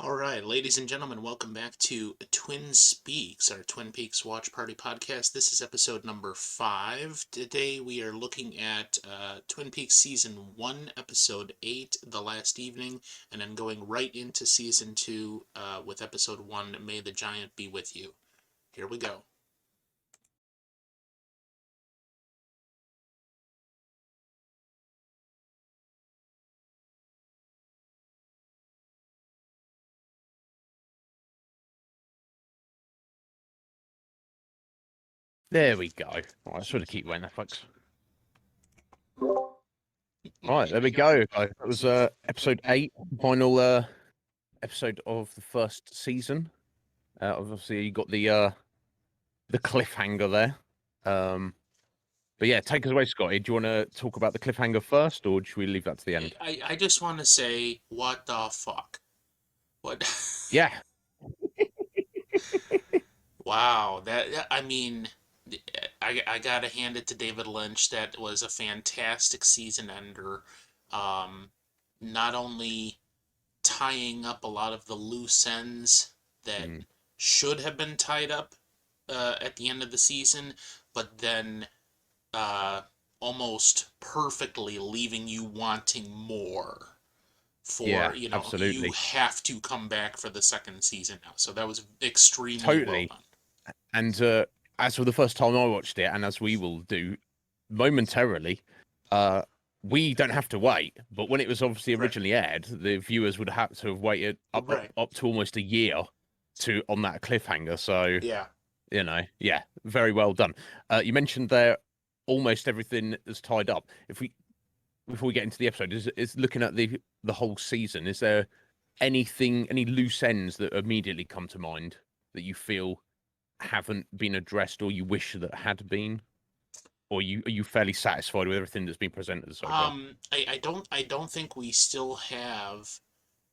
All right, ladies and gentlemen, welcome back to Twin Speaks, our Twin Peaks Watch Party podcast. This is episode number 5. Today we are looking at Twin Peaks Season 1, Episode 8, The Last Evening, and then going right into Season 2 with Episode 1, May the Giant Be With You. Here we go. There we go. All right, sort of keep waiting there, folks. All right, there we go. That was episode 8, final episode of the first season. Obviously, you got the cliffhanger there. But yeah, take us away, Scotty. Do you want to talk about the cliffhanger first, or should we leave that to the end? I just want to say, what the fuck? What? Yeah. Wow, I mean, I gotta hand it to David Lynch. That was a fantastic season ender. Not only tying up a lot of the loose ends that should have been tied up at the end of the season, but then uh, almost perfectly leaving you wanting more. Yeah, You absolutely. have to come back for the second season now. So that was extremely well Totally. done. And as for the first time I watched it, and as we will do momentarily, we don't have to wait. But when it was obviously Right. originally aired, the viewers would have to have waited Right. up to almost a year on that cliffhanger. So Yeah. yeah, very well done. You mentioned there almost everything is tied up. If we Before we get into the episode, is looking at the whole season. Is there any loose ends that immediately come to mind that you feel haven't been addressed or you wish that had been? Or are you fairly satisfied with everything that's been presented so far? I don't think we still have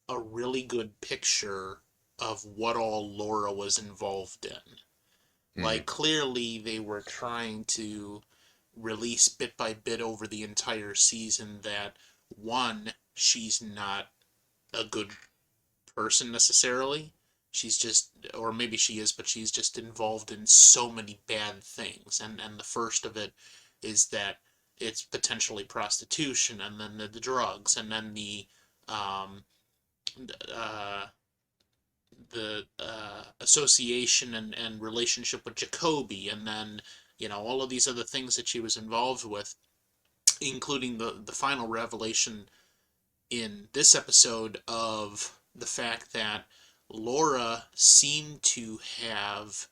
a really good picture of what all Laura was involved in. Mm, Like, clearly they were trying to release bit by bit over the entire season that, one, she's not a good person necessarily. She's just, or maybe she is, but she's just involved in so many bad things. And the first of it is that it's potentially prostitution, and then the drugs, and then um, uh, the association and relationship with Jacoby, and then all of these other things that she was involved with, including the final revelation in this episode of the fact that Laura seemed to have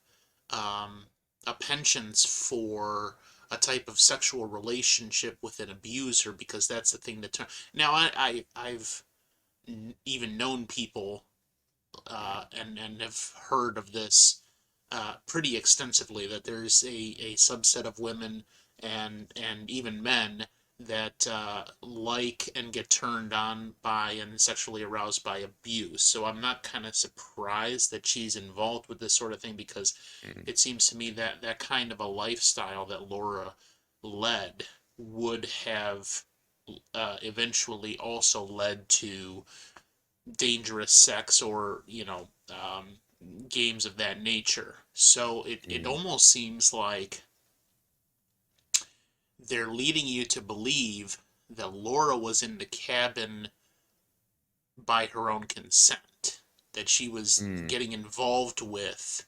um, a penchant for a type of sexual relationship with an abuser, because that's the thing that now I've even known people and have heard of this pretty extensively, that there's a subset of women and even men that like and get turned on by and sexually aroused by abuse. So I'm not kind of surprised that she's involved with this sort of thing, because mm, it seems to me that that kind of a lifestyle that Laura led would have eventually also led to dangerous sex, or games of that nature. So it mm, almost seems like they're leading you to believe that Laura was in the cabin by her own consent, that she was mm, getting involved with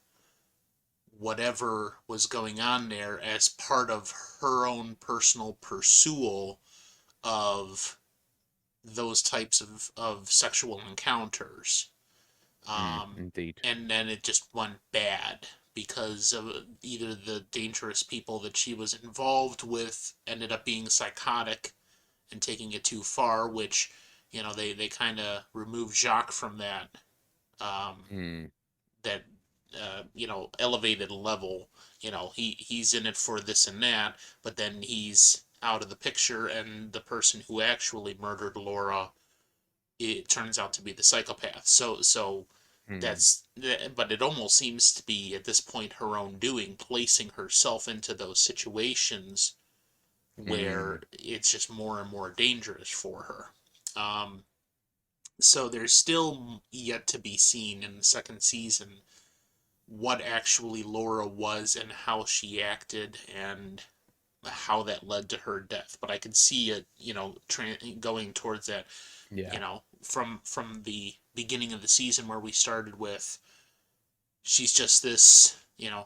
whatever was going on there as part of her own personal pursuit of those types of sexual encounters. Um, indeed. and then it just went bad because of either the dangerous people that she was involved with ended up being psychotic and taking it too far, which, they kind of removed Jacques from um, Mm, that elevated level. He's in it for this and that, but then he's out of the picture, and the person who actually murdered Laura, it turns out to be the psychopath. So mm, that's, but it almost seems to be at this point her own doing, placing herself into those situations mm, where it's just more and more dangerous for her. Um, So there's still yet to be seen in the second season what actually Laura was and how she acted and how that led to her death. But I could see it, going towards that, Yeah. from the beginning of the season where we started with she's just this,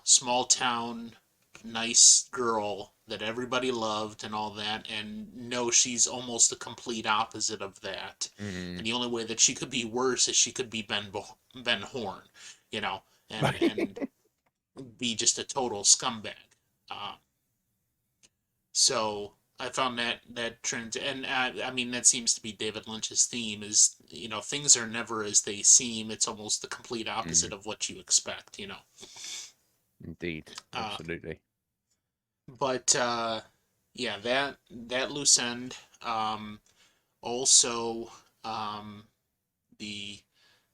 small town nice girl that everybody loved and all that, and no, she's almost the complete opposite of that. And Mm. the only way that she could be worse is she could be Ben Horn, you know, and Right. and be just a total scumbag. Uh, so I found that trend, and I mean that seems to be David Lynch's theme is things are never as they seem. It's almost the complete opposite Mm. of what you expect. Indeed. Uh, Absolutely. but yeah, that loose end. Also, um, the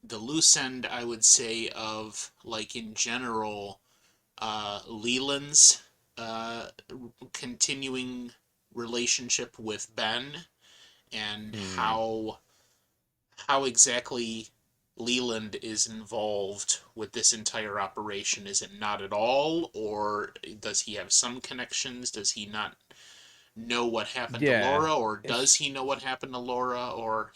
the loose end I would say of like in general, Leland's uh, continuing relationship with Ben and Mm. how exactly Leland is involved with this entire operation. Is it not at all, or does he have some connections? Does he not know what happened to Yeah. Laura, or does It's he know what happened to Laura, or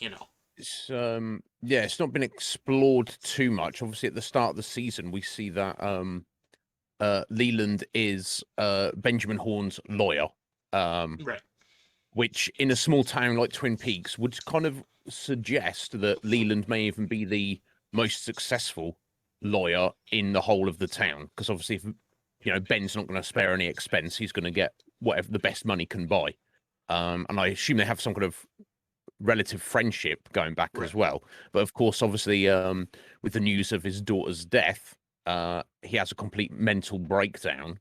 yeah, it's not been explored too much. Obviously, at the start of the season, we see that Leland is Benjamin Horne's lawyer. Um, right, which in a small town like Twin Peaks would kind of suggest that Leland may even be the most successful lawyer in the whole of the town. Because obviously, if Ben's not going to spare any expense, he's going to get whatever the best money can buy. And I assume they have some kind of relative friendship going back right, as well. But of course, obviously, with the news of his daughter's death, he has a complete mental breakdown,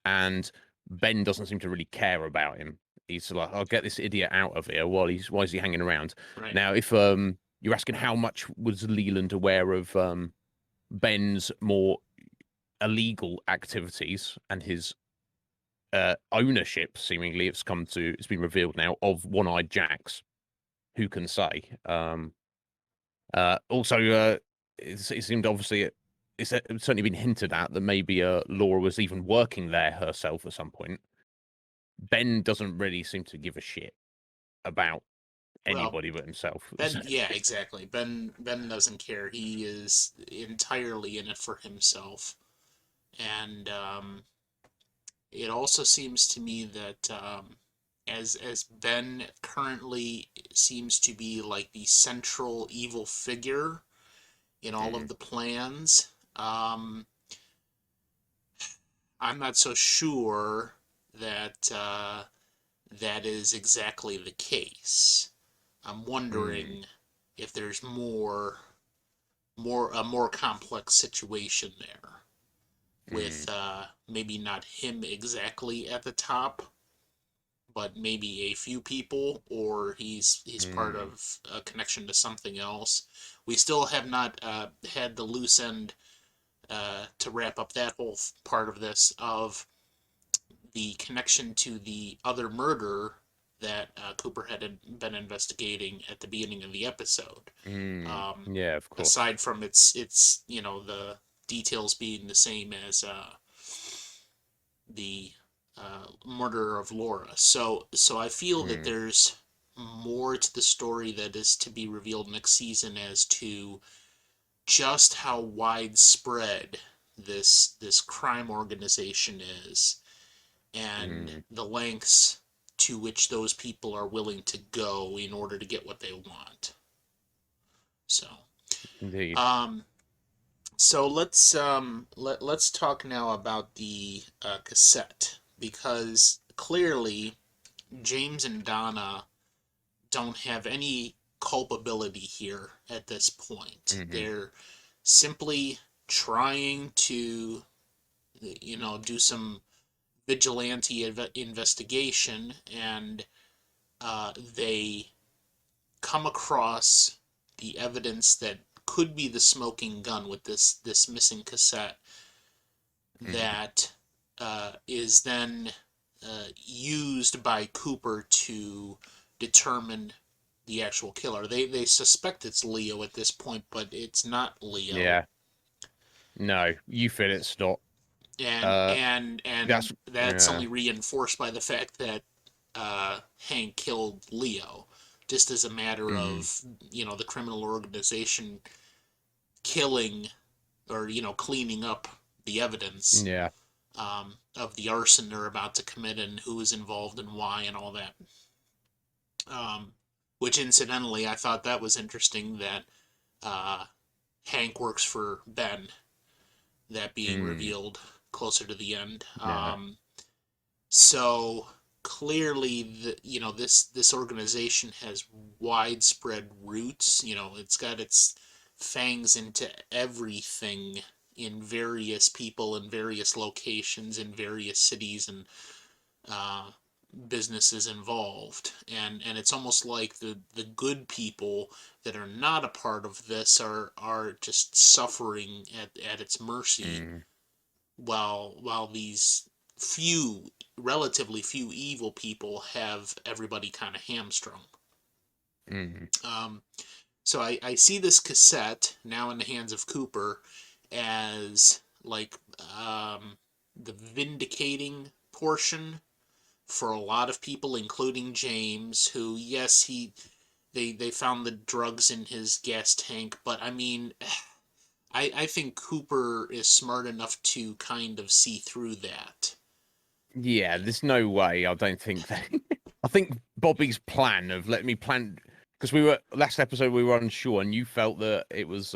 and Ben doesn't seem to really care about him. He's like, "I'll get this idiot out of here." Why is he hanging around? right, Now, if you're asking how much was Leland aware of Ben's more illegal activities and his ownership, seemingly it's been revealed now, of One-Eyed Jacks. Who can say? Also, it seemed obviously it's certainly been hinted at that maybe Laura was even working there herself at some point. Ben doesn't really seem to give a shit about well, anybody but himself. Ben, yeah, exactly. Ben doesn't care. He is entirely in it for himself, and it also seems to me that as Ben currently seems to be like the central evil figure in all of Mm, the plans. I'm not so sure that that is exactly the case. I'm mm, wondering if there's a more complex situation there with mm, maybe not him exactly at the top, but maybe a few people, or he's part mm, of a connection to something else. We still have not had the loose end to wrap up that whole part of this of the connection to the other murder that Cooper had been investigating at the beginning of the episode. mm. Um, Yeah, of course. Aside from its the details being the same as the murder of Laura. So I feel that Mm, there's more to the story that is to be revealed next season as to just how widespread this crime organization is and mm, the lengths to which those people are willing to go in order to get what they want. So, indeed. um, so let's talk now about the cassette because clearly James and Donna don't have any culpability here at this point. Hmm. They're simply trying to do some vigilante investigation, and they come across the evidence that could be the smoking gun with this missing cassette Hmm. that is then used by Cooper to determine the actual killer. They suspect it's Leo at this point, but it's not Leo. Yeah. No, you feel it's not. And That's that's yeah. only reinforced by the fact that Hank killed Leo, just as a matter Mm, of the criminal organization killing or cleaning up the evidence yeah. of the arson they're about to commit and who is involved and why and all that. Which incidentally, I thought that was interesting that uh, Hank works for Ben. That being Mm, revealed closer to the end. yeah. So clearly, this organization has widespread roots. It's got its fangs into everything in various people in various locations in various cities and uh, businesses involved, and it's almost like the good people that are not a part of this are just suffering at its mercy, Mm, while these relatively few evil people have everybody kind of hamstrung. mm, Um, so I see this cassette now in the hands of Cooper as like the vindicating portion for a lot of people, including James, who, yes, they found the drugs in his gas tank, but I mean, I think Cooper is smart enough to kind of see through that. yeah. There's no way. I don't think that. I think Bobby's plan of let me plan because we were last episode we were unsure, and you felt that it was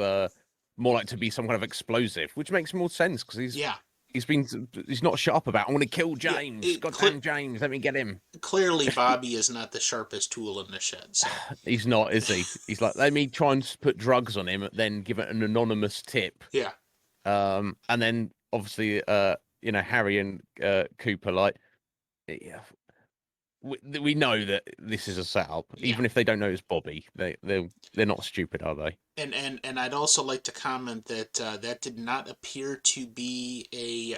more like to be some kind of explosive, which makes more sense because Yeah, he's not shut up about I want to kill yeah. James, goddamn James, let me get him. Clearly, Bobby is not the sharpest tool in the shed. So He's not, is he? He's like, let me try and put drugs on him, then give it an anonymous tip. yeah, And then obviously, Harry and Cooper, like, yeah, we know that this is a setup, yeah. even if they don't know it's Bobby. They're not stupid, are they? And I'd also like to comment that that did not appear to be a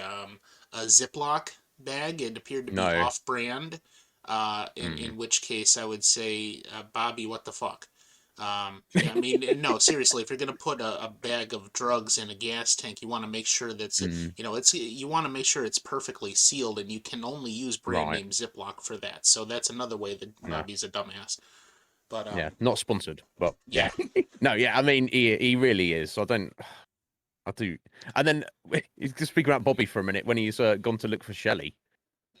Ziploc bag. It appeared to be No. off-brand. In Mm. which case I would say, Bobby, what the fuck? Yeah, I mean, no, seriously, if you're gonna put a bag of drugs in a gas tank, you want to make sure that's Mm. you want to make sure it's perfectly sealed, and you can only use brand Right. name Ziploc for that. So that's another way that No. Bobby's a dumbass. But Yeah. Not sponsored, but yeah, yeah. No. Yeah. I mean, he really is. I do. And then just speak about Bobby for a minute when he's gone to look for Shelley.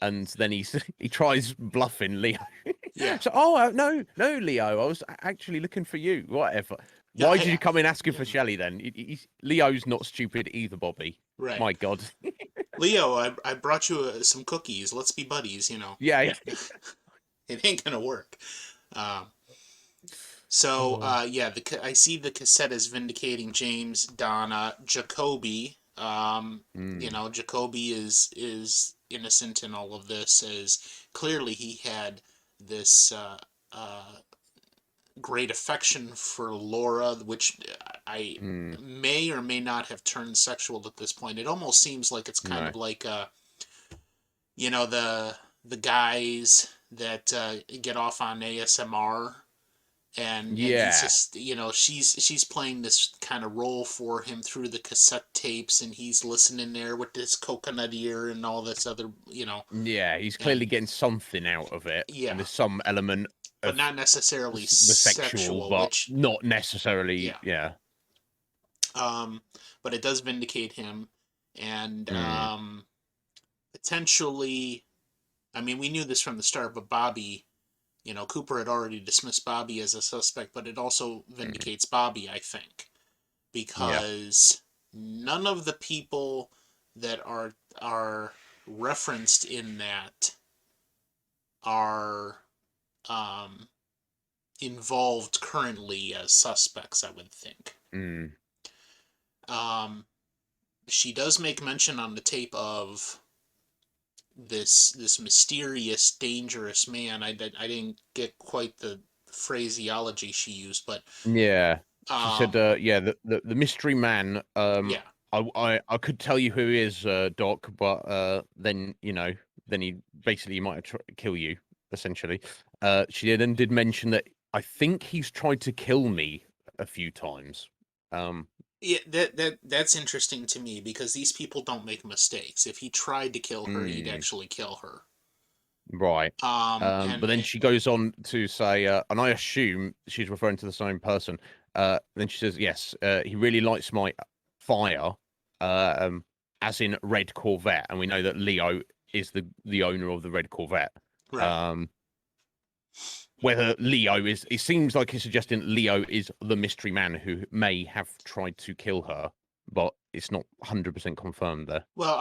And then he tries bluffing Leo. yeah, So, oh no, Leo, I was actually looking for you. Whatever. yeah, Why did you come in asking yeah, for Shelley then? Leo's not stupid either, Bobby. right. My God. Leo, I brought you some cookies. Let's be buddies. Yeah, yeah. It ain't gonna work. Um, so, Oh. yeah, I see the cassette is vindicating James, Donna, Jacoby. Mm, Jacoby is innocent in all of this, as clearly he had this great affection for Laura, which I mm, may or may not have turned sexual at this point. It almost seems like it's kind no. of like the guys that get off on ASMR, and he's Yeah. just she's playing this kind of role for him through the cassette tapes, and he's listening there with this coconut ear and all this other Yeah. He's and clearly getting something out of it. And yeah, there's some element but of not necessarily the sexual, sexual, but which not necessarily. yeah. Yeah. But it does vindicate him, and Mm, potentially, I mean, we knew this from the start, but Bobby, Cooper had already dismissed Bobby as a suspect, but it also mm, vindicates Bobby, I think, yeah. because none of the people that are referenced in that are um, involved currently as suspects, I would think. Mm, Um, she does make mention on the tape of this mysterious, dangerous man. I didn't get quite the phraseology she used, but yeah. She said, um, yeah, the mystery man. yeah, I could tell you who he is, Doc, but then then he basically might kill you, essentially. She then did mention that I think he's tried to kill me a few times. Um, Yeah, that's interesting to me because these people don't make mistakes. If he tried to kill her, he'd mm, actually kill her. right. But And then she goes on to say, and I assume she's referring to the same person. Then she says, "Yes, he really likes my fire, um, as in red Corvette, and we know that Leo is the owner of the red Corvette. right. Um, whether Leo is, it seems like he's suggesting Leo is the mystery man who may have tried to kill her, but it's not 100% confirmed there Well,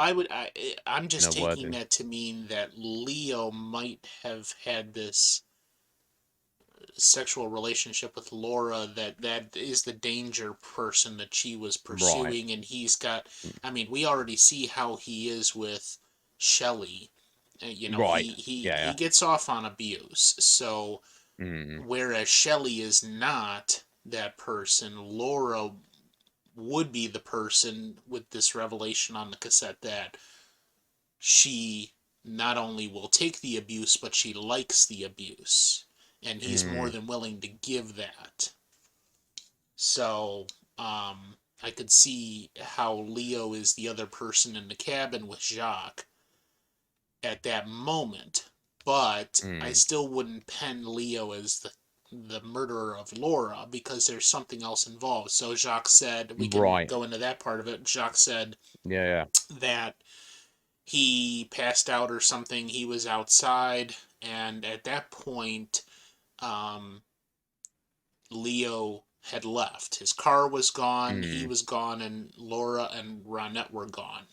I'm in just her taking wording. that to mean that Leo might have had this sexual relationship with Laura, that is the danger person that she was Right, pursuing, and he's got, I mean, we already see how he is with Shelley. You know, right, he yeah, gets off on abuse. So yeah. whereas Shelley is not that person, Laura would be the person with this revelation on the cassette that she not only will take the abuse, but she likes the abuse. And he's more Mm, than willing to give that. So, I could see how Leo is the other person in the cabin with Jacques at that moment, but I mm, still wouldn't pen Leo as the murderer of Laura because there's something else involved. So Jacques said, we can right, go into that part of it. Jacques said yeah, yeah. that he passed out or something. He was outside, and at that point, um, Leo had left. His car was gone, he Mm, was gone, and Laura and Ronette were gone.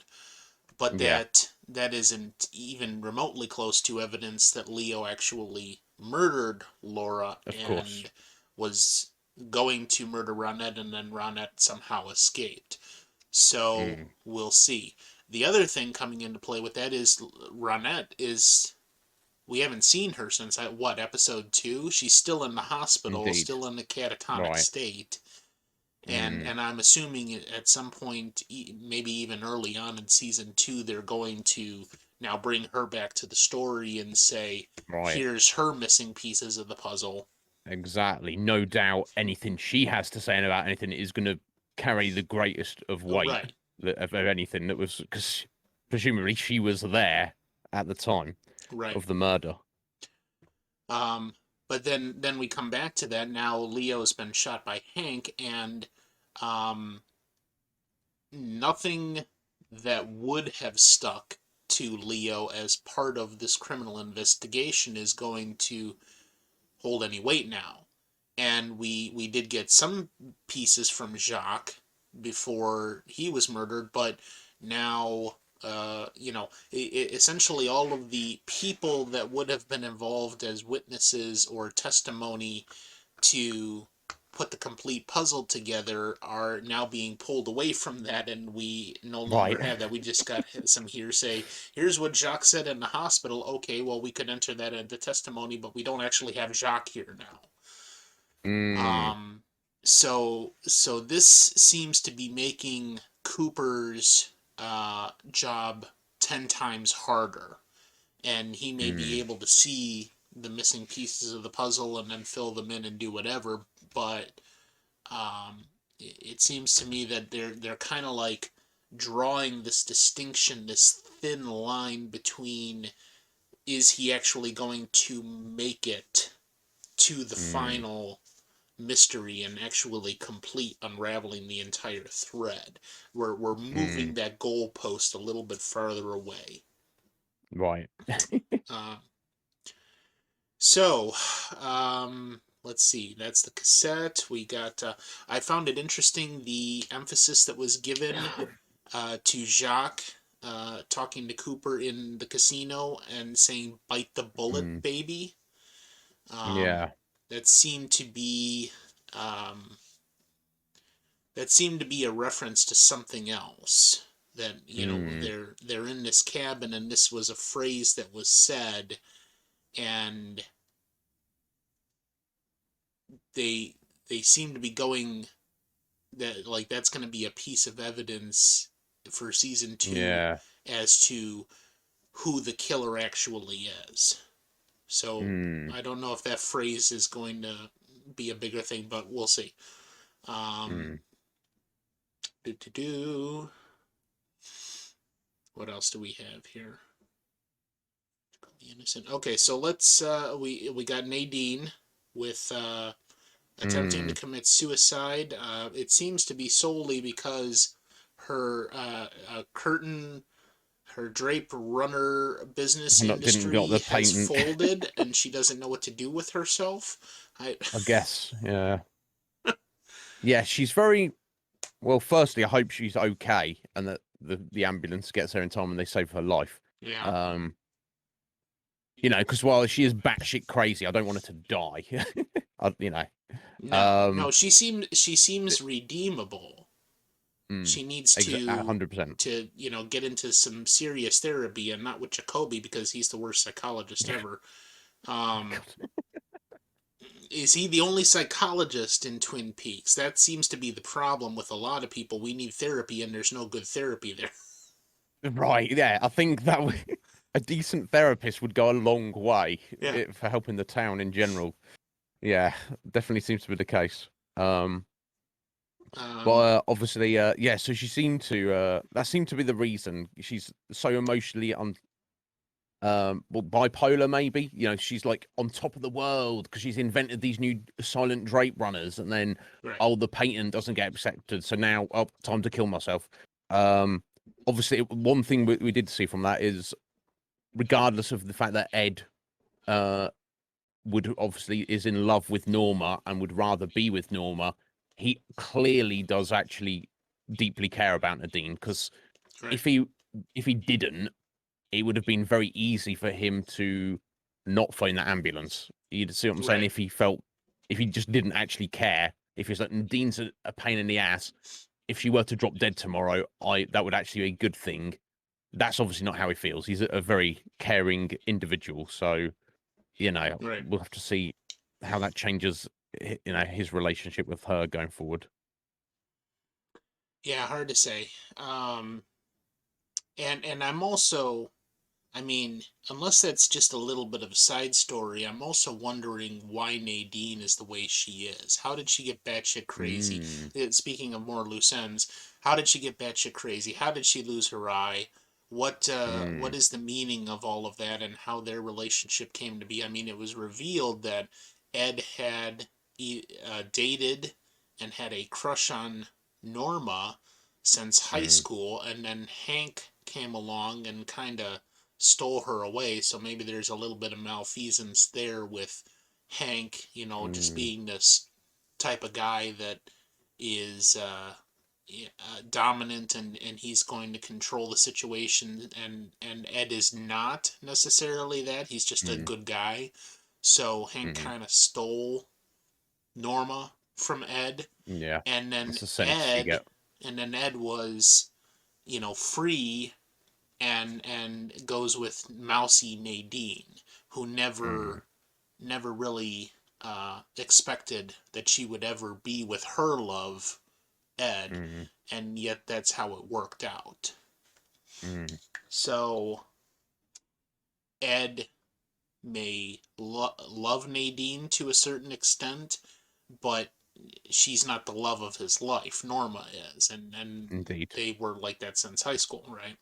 But yeah, that isn't even remotely close to evidence that Leo actually murdered Laura of course. and was going to murder Ronette, and then Ronette somehow escaped. So Mm, we'll see. The other thing coming into play with that is Ronette is, we haven't seen her since what, episode 2? She's still in the hospital, indeed. still in the catatonic Right. state, and Mm, and I'm assuming at some point, maybe even early on in season 2, they're going to now bring her back to the story and say, right. here's her missing pieces of the puzzle. Exactly. No doubt anything she has to say about anything is going to carry the greatest of weight Right, of anything that was, because presumably she was there at the time right. of the murder. Um, but then we come back to that. Now Leo's been shot by Hank, and um, nothing that would have stuck to Leo as part of this criminal investigation is going to hold any weight now. And we did get some pieces from Jacques before he was murdered, but now, essentially all of the people that would have been involved as witnesses or testimony to put the complete puzzle together are now being pulled away from that, and we no longer Right. have that. We just got some hearsay. Here's what Jacques said in the hospital. Okay, well, we could enter that into testimony, but we don't actually have Jacques here now. Mm, um so this seems to be making Cooper's job 10 times harder, and he may be mm, able to see the missing pieces of the puzzle and then fill them in and do whatever. But it seems to me that they're kind of like drawing this distinction, this thin line between, is he actually going to make it to the mm, final mystery and actually complete unraveling the entire thread. We're moving mm, that goalpost a little bit farther away. right. Uh, So, let's see. That's the cassette. We got. I found it interesting the emphasis that was given to Jacques talking to Cooper in the casino and saying "bite the bullet, Mm, baby." Um, yeah. that seemed to be um, that seemed to be a reference to something else. That, Mm, they're in this cabin, and this was a phrase that was said, and they they seem to be going that, like, that's going to be a piece of evidence for season 2 yeah. as to who the killer actually is. So Mm, I don't know if that phrase is going to be a bigger thing, but we'll see. Mm. Do do do. What else do we have here? Innocent. Okay, so let's we got Nadine with attempting to Mm. commit suicide. It seems to be solely because her curtain, her drape runner business Didn't got industry the has patent. folded, and she doesn't know what to do with herself. I I guess. Yeah. Yeah, she's very well. Firstly, I hope she's okay and that the ambulance gets her in time and they save her life. yeah. Um, because while she is batshit crazy, I don't want her to die. You know. No, Um, no, she seems redeemable. mm, She needs exactly, 100%. to get into some serious therapy, and not with Jacoby because he's the worst psychologist ever. Um, is he the only psychologist in Twin Peaks? That seems to be the problem with a lot of people. We need therapy, and there's no good therapy there. Right, yeah, I think that a decent therapist would go a long way Yeah. for helping the town in general. Yeah, definitely seems to be the case. But Um, obviously, yeah. So she seemed to. That seemed to be the reason she's so emotionally well, bipolar. Maybe she's like on top of the world because she's invented these new silent drape runners, and then right. oh, the patent doesn't get accepted, so now oh, time to kill myself. Um, Obviously, one thing we did see from that is, regardless of the fact that Ed, uh, would obviously is in love with Norma and would rather be with Norma, he clearly does actually deeply care about Nadine. Because Right. if he didn't, it would have been very easy for him to not phone that ambulance. You'd see what I'm saying? Right. If he just didn't actually care, if he's like Nadine's a pain in the ass, if she were to drop dead tomorrow, that would actually be a good thing. That's obviously not how he feels. He's a very caring individual. So Right. we'll have to see how that changes, his relationship with her going forward. Yeah. Hard to say. Um, and I'm also, I mean, unless that's just a little bit of a side story, I'm also wondering why Nadine is the way she is. How did she get batshit crazy? Mm, Speaking of more loose ends, how did she get batshit crazy? How did she lose her eye? What mm, is the meaning of all of that, and how their relationship came to be? I mean, it was revealed that Ed had dated and had a crush on Norma since high mm, school, and then Hank came along and kind of stole her away. So maybe there's a little bit of malfeasance there with Hank, just mm, being this type of guy that is dominant, and he's going to control the situation, and Ed is not necessarily that. He's just a mm, good guy. So Hank mm. kind of stole Norma from Ed, Yeah, and then that's the sense you Ed get. and then Ed was, free, and goes with mousy Nadine, who Mm, never really expected that she would ever be with her love, Ed, mm, and yet that's how it worked out. mm. So Ed may love Nadine to a certain extent, but she's not the love of his life. Norma is, and Indeed. they were like that since high school, right?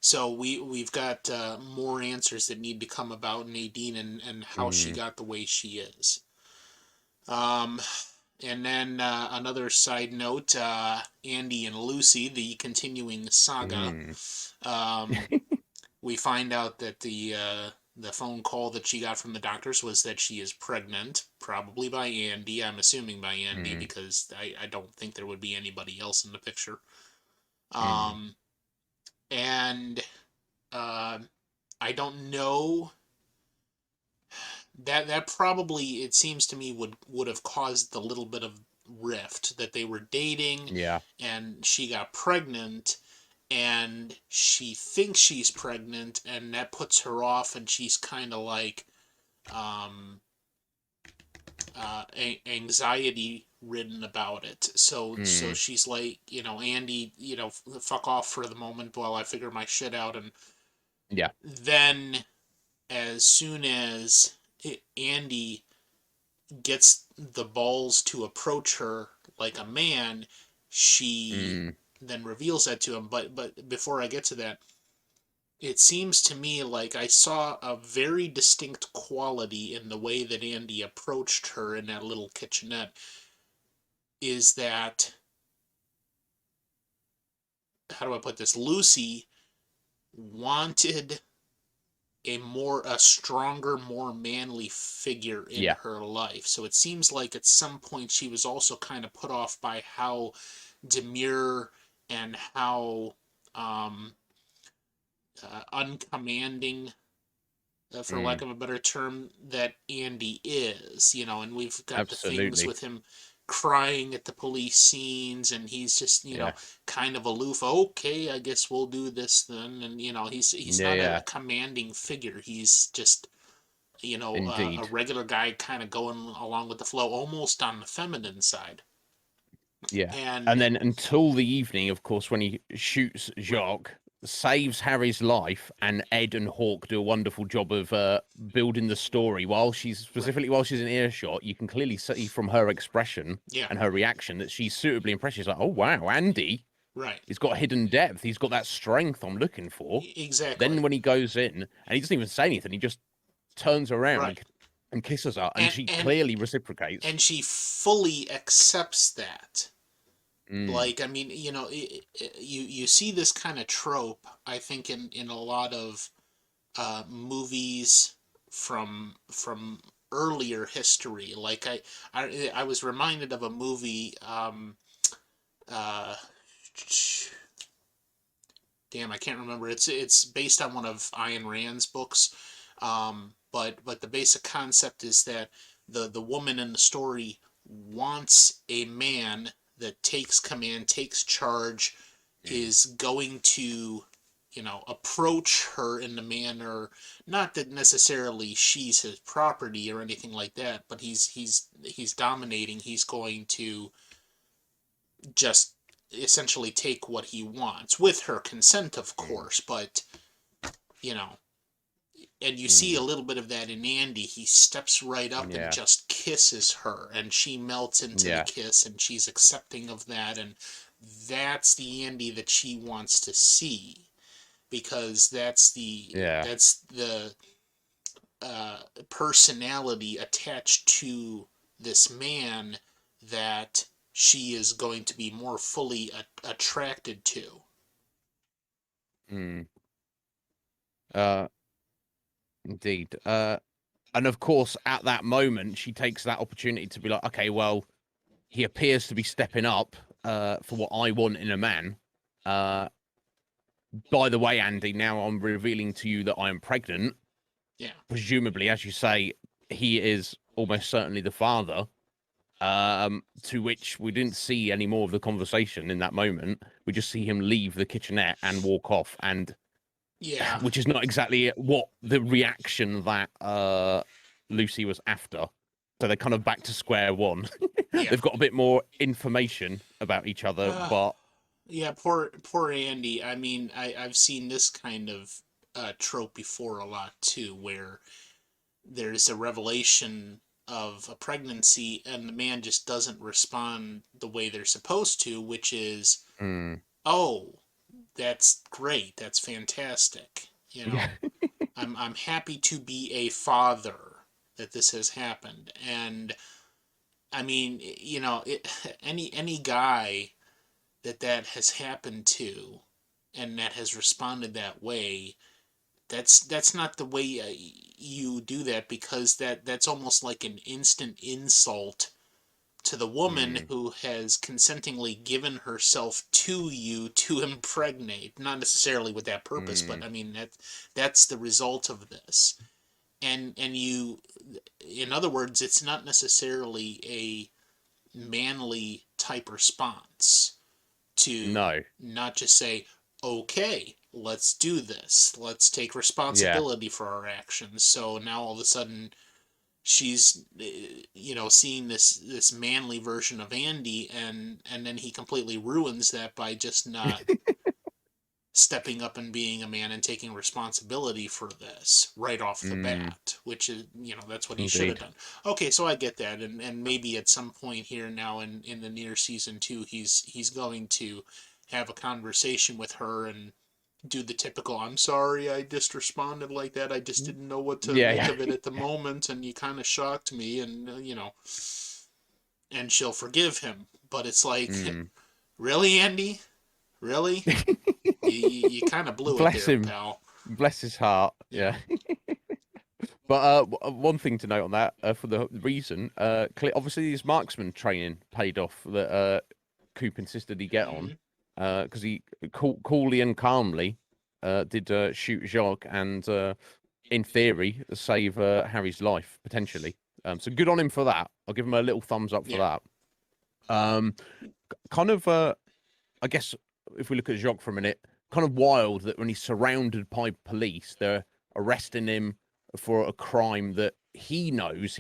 So we've got more answers that need to come about Nadine, and how she Mm, got the way she is. Um, and then another side note: Andy and Lucy, the continuing saga. mm. Um, we find out that the phone call that she got from the doctors was that she is pregnant, probably by Andy. I'm assuming by Andy Mm, because I don't think there would be anybody else in the picture. mm. Um, and uh, I don't know. That probably, it seems to me, would have caused the little bit of rift that they were dating, Yeah. and she got pregnant, and she thinks she's pregnant, and that puts her off, and she's kind of like um, anxiety ridden about it. So Mm, she's like, Andy, fuck off for the moment while I figure my shit out, and yeah. then as soon as Andy gets the balls to approach her like a man, she Mm, then reveals that to him. But before I get to that, it seems to me like I saw a very distinct quality in the way that Andy approached her in that little kitchenette. Is that, how do I put this? Lucy wanted a stronger, more manly figure in yeah. her life. So it seems like at some point she was also kind of put off by how demure and how um, uncommanding, for lack Mm, of a better term, that Andy is, and we've got the things absolutely. with him crying at the police scenes, and he's just, Yeah. kind of aloof. Okay, I guess we'll do this then, and he's Yeah. not a Yeah. commanding figure. He's just, a Indeed. regular guy kind of going along with the flow, almost on the feminine side. Yeah. And And then until the evening, of course, when he shoots right, Jacques, saves Harry's life, and Ed and Hawk do a wonderful job of building the story. right, While she's in earshot, you can clearly see from her expression yeah, and her reaction that she's suitably impressed. She's like, "Oh wow, Andy, right, he's got hidden depth. He's got that strength I'm looking for." Then exactly, when he goes in and he doesn't even say anything, he just turns around right, and kisses her, and and she and clearly reciprocates. and she fully accepts that. Mm, Like, I mean, you see this kind of trope, I think, in a lot of movies from earlier history. Like, I was reminded of a movie. Uh, Damn, I can't remember. It's based on one of Ayn Rand's books. But the basic concept is that the woman in the story wants a man that takes command, takes charge, mm, is going to, approach her in the manner, not that necessarily she's his property or anything like that, but he's dominating. He's going to just essentially take what he wants with her consent, of mm, course. But you know and you see a mm. little bit of that in Andy. He steps right up and Yeah, just kisses her, and she melts into the yeah, kiss, and she's accepting of that. And that's the Andy that she wants to see, because yeah. that's the personality attached to this man that she is going to be more fully attracted to. Mm. Uh, indeed. And of course, at that moment, she takes that opportunity to be like, okay, well, he appears to be stepping up for what I want in a man. Uh, by the way, Andy, now I'm revealing to you that I am pregnant. Yeah, Presumably, as you say, he is almost certainly the father. To which we didn't see any more of the conversation in that moment. We just see him leave the kitchenette and walk off, and yeah, which is not exactly what the reaction that Lucy was after. So they're kind of back to square one. yeah. They've got a bit more information about each other, Uh, but Yeah, poor Andy. I mean, I've seen this kind of trope before a lot too, where there's a revelation of a pregnancy and the man just doesn't respond the way they're supposed to, which is, mm, "Oh, that's great. That's fantastic." yeah, I'm happy to be a father that this has happened. And I mean, any guy that has happened to and that has responded that way, that's not the way you do that, because that's almost like an instant insult to the woman mm, who has consentingly given herself to you to impregnate, not necessarily with that purpose, but mm, I mean that's the result of this. And you, in other words, it's not necessarily a manly type response to no, not just say, okay, let's do this. Let's take yeah, responsibility for our actions. So now all of a sudden she's seeing this manly version of Andy, and then he completely ruins that by just not stepping up and being a man and taking responsibility for this right off the Mm, bat, which is, that's what he should have indeed. done. Okay, so I get that, and maybe at some point here now in the near season two, he's going to have a conversation with her and do the typical "I'm sorry I just responded like that. I just Mm, didn't know what to yeah, make yeah. of it at the moment, and you kind of shocked me," and and she'll forgive him. But it's like, Mm. really, Andy? Really? You kind of blew it Bless there, him. pal. Bless his heart. Yeah. Yeah. But one thing to note on that, for the reason, obviously his marksman training paid off that Coop insisted he get on, Mm-hmm. because he coolly and calmly did shoot Jacques and, in theory, save Harry's life potentially. So good on him for that. I'll give him a little thumbs up for Yeah. that. Um, kind of, I guess if we look at Jacques for a minute, kind of wild that when he's surrounded by police, they're arresting him for a crime that he knows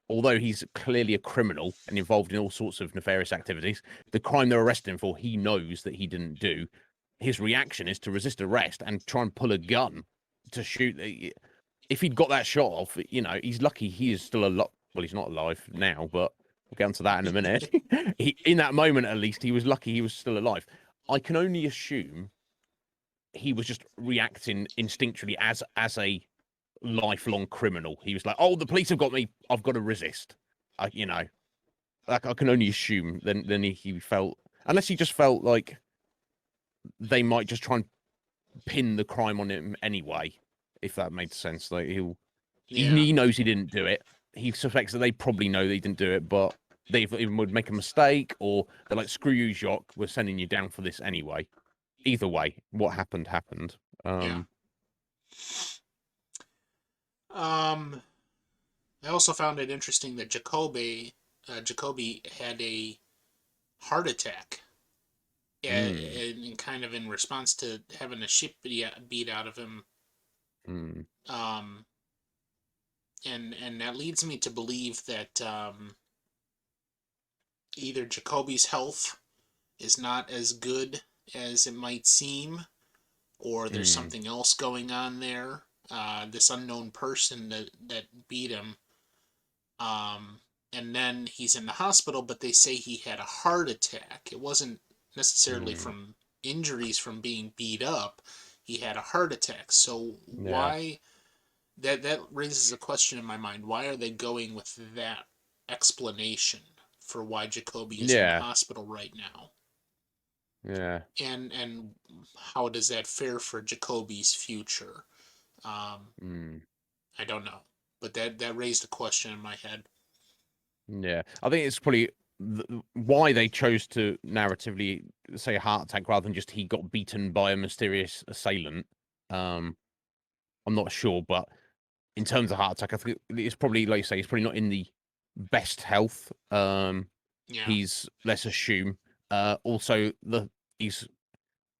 although he's clearly a criminal and involved in all sorts of nefarious activities, the crime they're arresting him for, he knows that he didn't do. His reaction is to resist arrest and try and pull a gun to shoot. If he'd got that shot off, he's lucky he is still alive. Well, he's not alive now, but we'll get onto that in a minute. In that moment, at least, he was lucky he was still alive. I can only assume he was just reacting instinctually as a lifelong criminal. He was like, "Oh, the police have got me. I've got to resist." Like I can only assume. Then he felt, unless he just felt like they might just try and pin the crime on him anyway, if that made sense. Like Yeah. he knows he didn't do it. He suspects that they probably know they didn't do it, but they even would make a mistake, or they're like, "Screw you, Jacques. We're sending you down for this anyway." Either way, what happened happened. Yeah. I also found it interesting that Jacoby had a heart attack, Mm, and kind of in response to having the shit beat out of him. mm, Um, and that leads me to believe that either Jacoby's health is not as good as it might seem, or there's mm, something else going on there. This unknown person that beat him, and then he's in the hospital, but they say he had a heart attack. It wasn't necessarily mm. from injuries from being beat up. He had a heart attack. So Yeah, why that raises a question in my mind. Why are they going with that explanation for why Jacoby is in the yeah, hospital right now? yeah. And how does that fare for Jacoby's future? Um, Mm. I don't know, but that raised a question in my head. Yeah, I think it's probably why they chose to narratively say a heart attack rather than just he got beaten by a mysterious assailant. Um, I'm not sure, but in terms of heart attack, I think it's probably, like you say, he's probably not in the best health. Yeah, He's, let's assume, also he's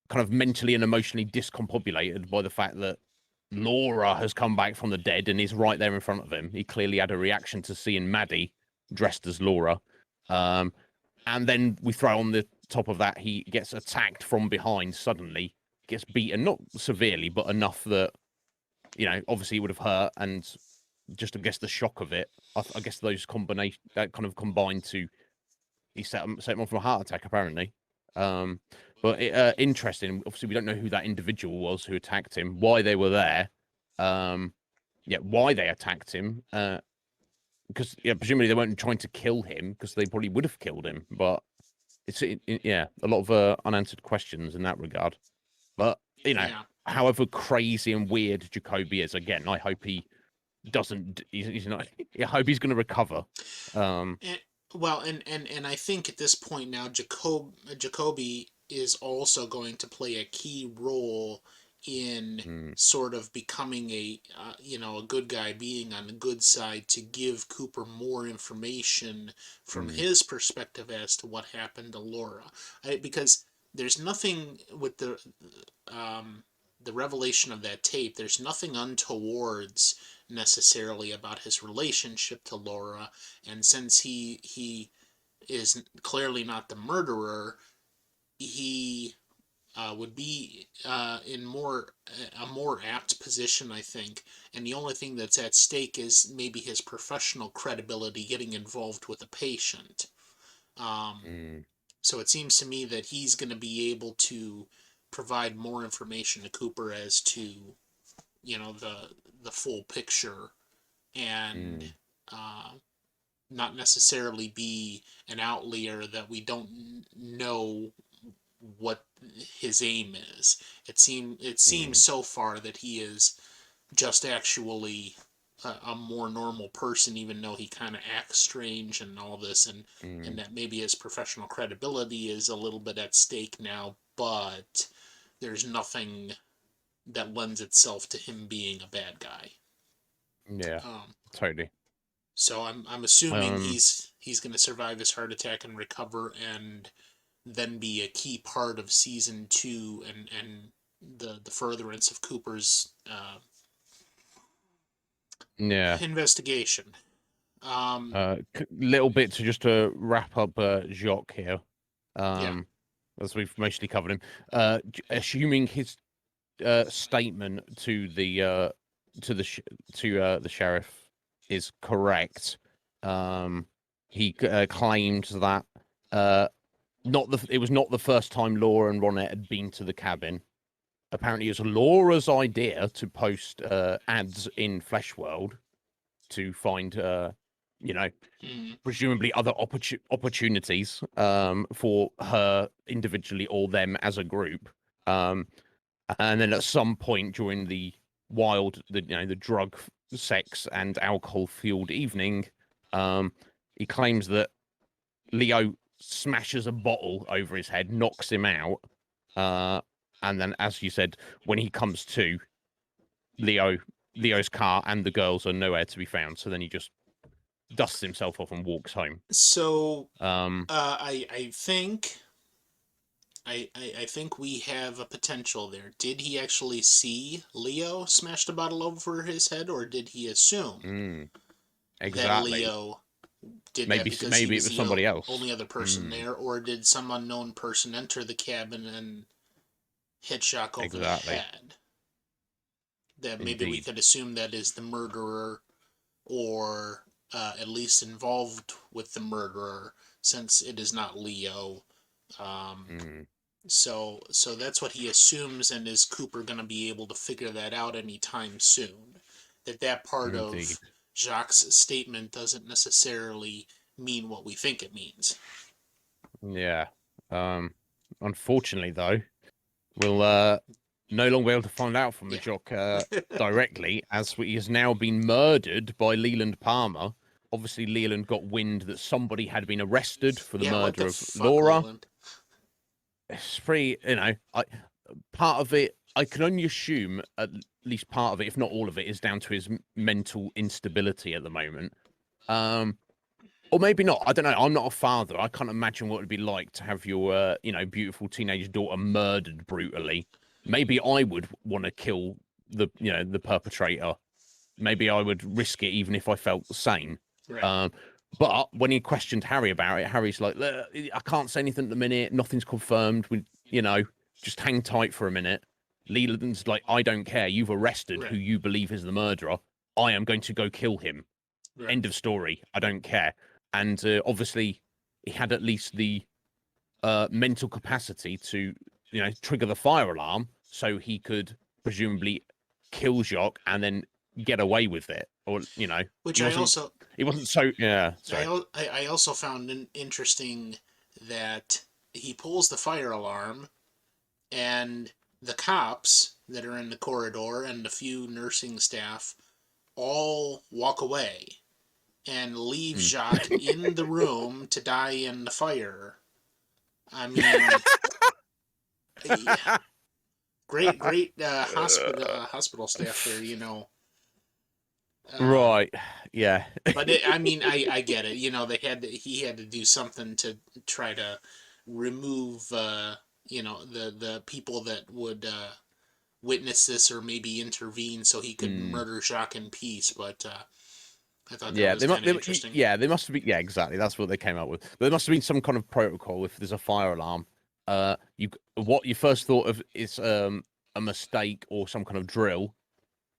kind of mentally and emotionally discombobulated by the fact that Laura has come back from the dead and is right there in front of him. He clearly had a reaction to seeing Maddie dressed as Laura. Um, and then we throw on the top of that, he gets attacked from behind suddenly, gets beaten, not severely, but enough that, obviously it would have hurt. And just, I guess, the shock of it, I guess those combination that kind of combined to, he set him off from a heart attack, apparently. Um, but interesting. Obviously, we don't know who that individual was who attacked him, why they were there, yeah, why they attacked him. Because presumably they weren't trying to kill him, because they probably would have killed him. But yeah, a lot of unanswered questions in that regard. But yeah. however crazy and weird Jacoby is, again, I hope he doesn't. He's not. I hope he's going to recover. And, well, and I think at this point now, Jacoby is also going to play a key role in Mm, sort of becoming a good guy, being on the good side to give Cooper more information from mm, his perspective as to what happened to Laura. Because there's nothing with the revelation of that tape. There's nothing untowards necessarily about his relationship to Laura, and since he is clearly not the murderer, he would be in a more apt position, I think. And the only thing that's at stake is maybe his professional credibility getting involved with a patient. Um, Mm, so it seems to me that he's going to be able to provide more information to Cooper as to the full picture, and mm, uh, not necessarily be an outlier that we don't know what his aim is. It seems mm, so far that he is just actually a more normal person, even though he kind of acts strange and all this, and mm. that maybe his professional credibility is a little bit at stake now, but there's nothing that lends itself to him being a bad guy. Yeah, Um, totally. so I'm assuming Um, he's going to survive his heart attack and recover, and then be a key part of season two, and the furtherance of Cooper's yeah. investigation. Um, Little bit to just to wrap up Jacques here. yeah. As we've mostly covered him. Assuming his statement to the sheriff is correct. He claimed that it was not the first time Laura and Ronette had been to the cabin. Apparently, it was Laura's idea to post ads in Fleshworld to find, Mm, presumably other opportunities for her individually or them as a group. Um, and then at some point during the drug, sex, and alcohol-fueled evening, he claims that Leo smashes a bottle over his head, knocks him out, and then, as you said, when he comes to, Leo's car and the girls are nowhere to be found. So then he just dusts himself off and walks home. so Um, I think I think we have a potential there. Did he actually see Leo smash the bottle over his head, or did he assume mm, that exactly. Leo did that Maybe because he maybe it was was the somebody else. only other person Mm, there, or did some unknown person enter the cabin and hit Jacques over the exactly. head? That maybe we Indeed. could assume that is the murderer, or at least involved with the murderer, since it is not Leo. Um, Mm, so that's what he assumes, and is Cooper going to be able to figure that out anytime soon? That part indeed. of Jacques' statement doesn't necessarily mean what we think it means. Yeah. Um, Unfortunately, though, we'll no longer be able to find out from the Yeah. jock directly, as he has now been murdered by Leland Palmer. Obviously, Leland got wind that somebody had been arrested for the Yeah, what murder the of fuck, Laura. Leland? It's pretty, part of it, I can only assume at least part of it, if not all of it, is down to his mental instability at the moment. Or maybe not. I don't know. I'm not a father. I can't imagine what it'd be like to have your, beautiful teenage daughter murdered brutally. Maybe I would want to kill the perpetrator. Maybe I would risk it even if I felt sane. Right. Um, but when he questioned Harry about it, Harry's like, I can't say anything at the minute. Nothing's confirmed. Just hang tight for a minute. Leland's like, I don't care. You've arrested who Right. you believe is the murderer. I am going to go kill him. Right. End of story. I don't care. And obviously, he had at least the mental capacity to, trigger the fire alarm so he could presumably kill Jacques and then get away with it. Or, Which he I wasn't. also He wasn't so. Yeah. Sorry. I also found interesting that he pulls the fire alarm, and the cops that are in the corridor and the few nursing staff all walk away and leave Mm. Jacques in the room to die in the fire. I mean, great hospital staff there, Uh, Right. Yeah. but I mean, I get it. He had to do something to try to remove, the people that would witness this or maybe intervene so he could Mm. murder Jacques in peace. But I thought that Yeah, was kind of interesting. yeah, they must have been. Yeah, exactly. That's what they came up with. But there must have been some kind of protocol if there's a fire alarm. you what you first thought of is a mistake or some kind of drill.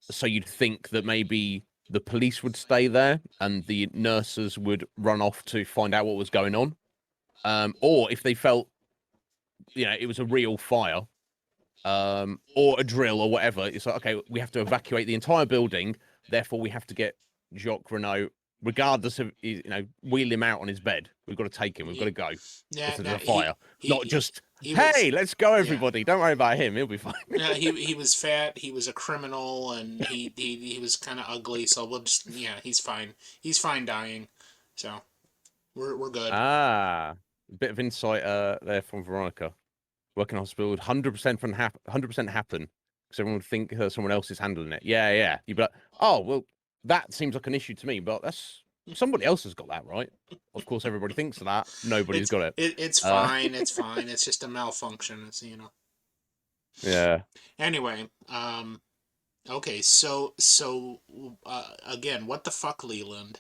So you'd think that maybe the police would stay there and the nurses would run off to find out what was going on. Or if they felt, it was a real fire, or a drill or whatever, it's like, okay, we have to evacuate the entire building. Therefore, we have to get Jacques Renault, regardless of, wheel him out on his bed. We've got to take him. We've got to go. Yeah, If there's no, a fire, not just, he was, hey, let's go, yeah. everybody. Don't worry about him. He'll be fine. Yeah, he was fat. He was a criminal, and he was kind of ugly. So we'll just he's fine. He's fine dying. So we're good. A bit of insight there from Veronica. Working in hospital would 100% happen because everyone would think someone else is handling it. Yeah. You'd be like, oh, well, that seems like an issue to me, but somebody else has got that, right? Of course, everybody thinks of that. Nobody's got it. It's fine. It's fine. It's just a malfunction. It's Yeah. Anyway, okay. So again, what the fuck, Leland?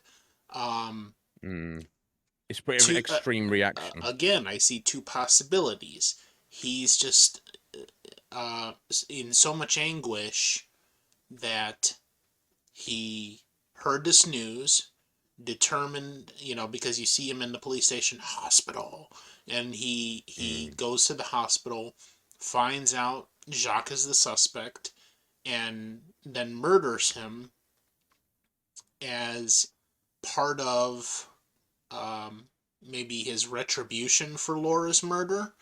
It's pretty extreme reaction. Again, I see two possibilities. He's just in so much anguish that he heard this news, determined, because you see him in the police station hospital, and he goes to the hospital, finds out Jacques is the suspect, and then murders him as part of maybe his retribution for Laura's murder.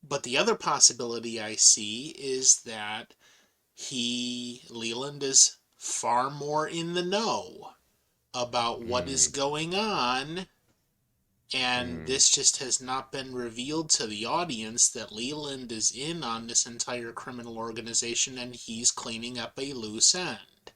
But the other possibility I see is that Leland is far more in the know about what is going on, and this just has not been revealed to the audience that Leland is in on this entire criminal organization, and he's cleaning up a loose end.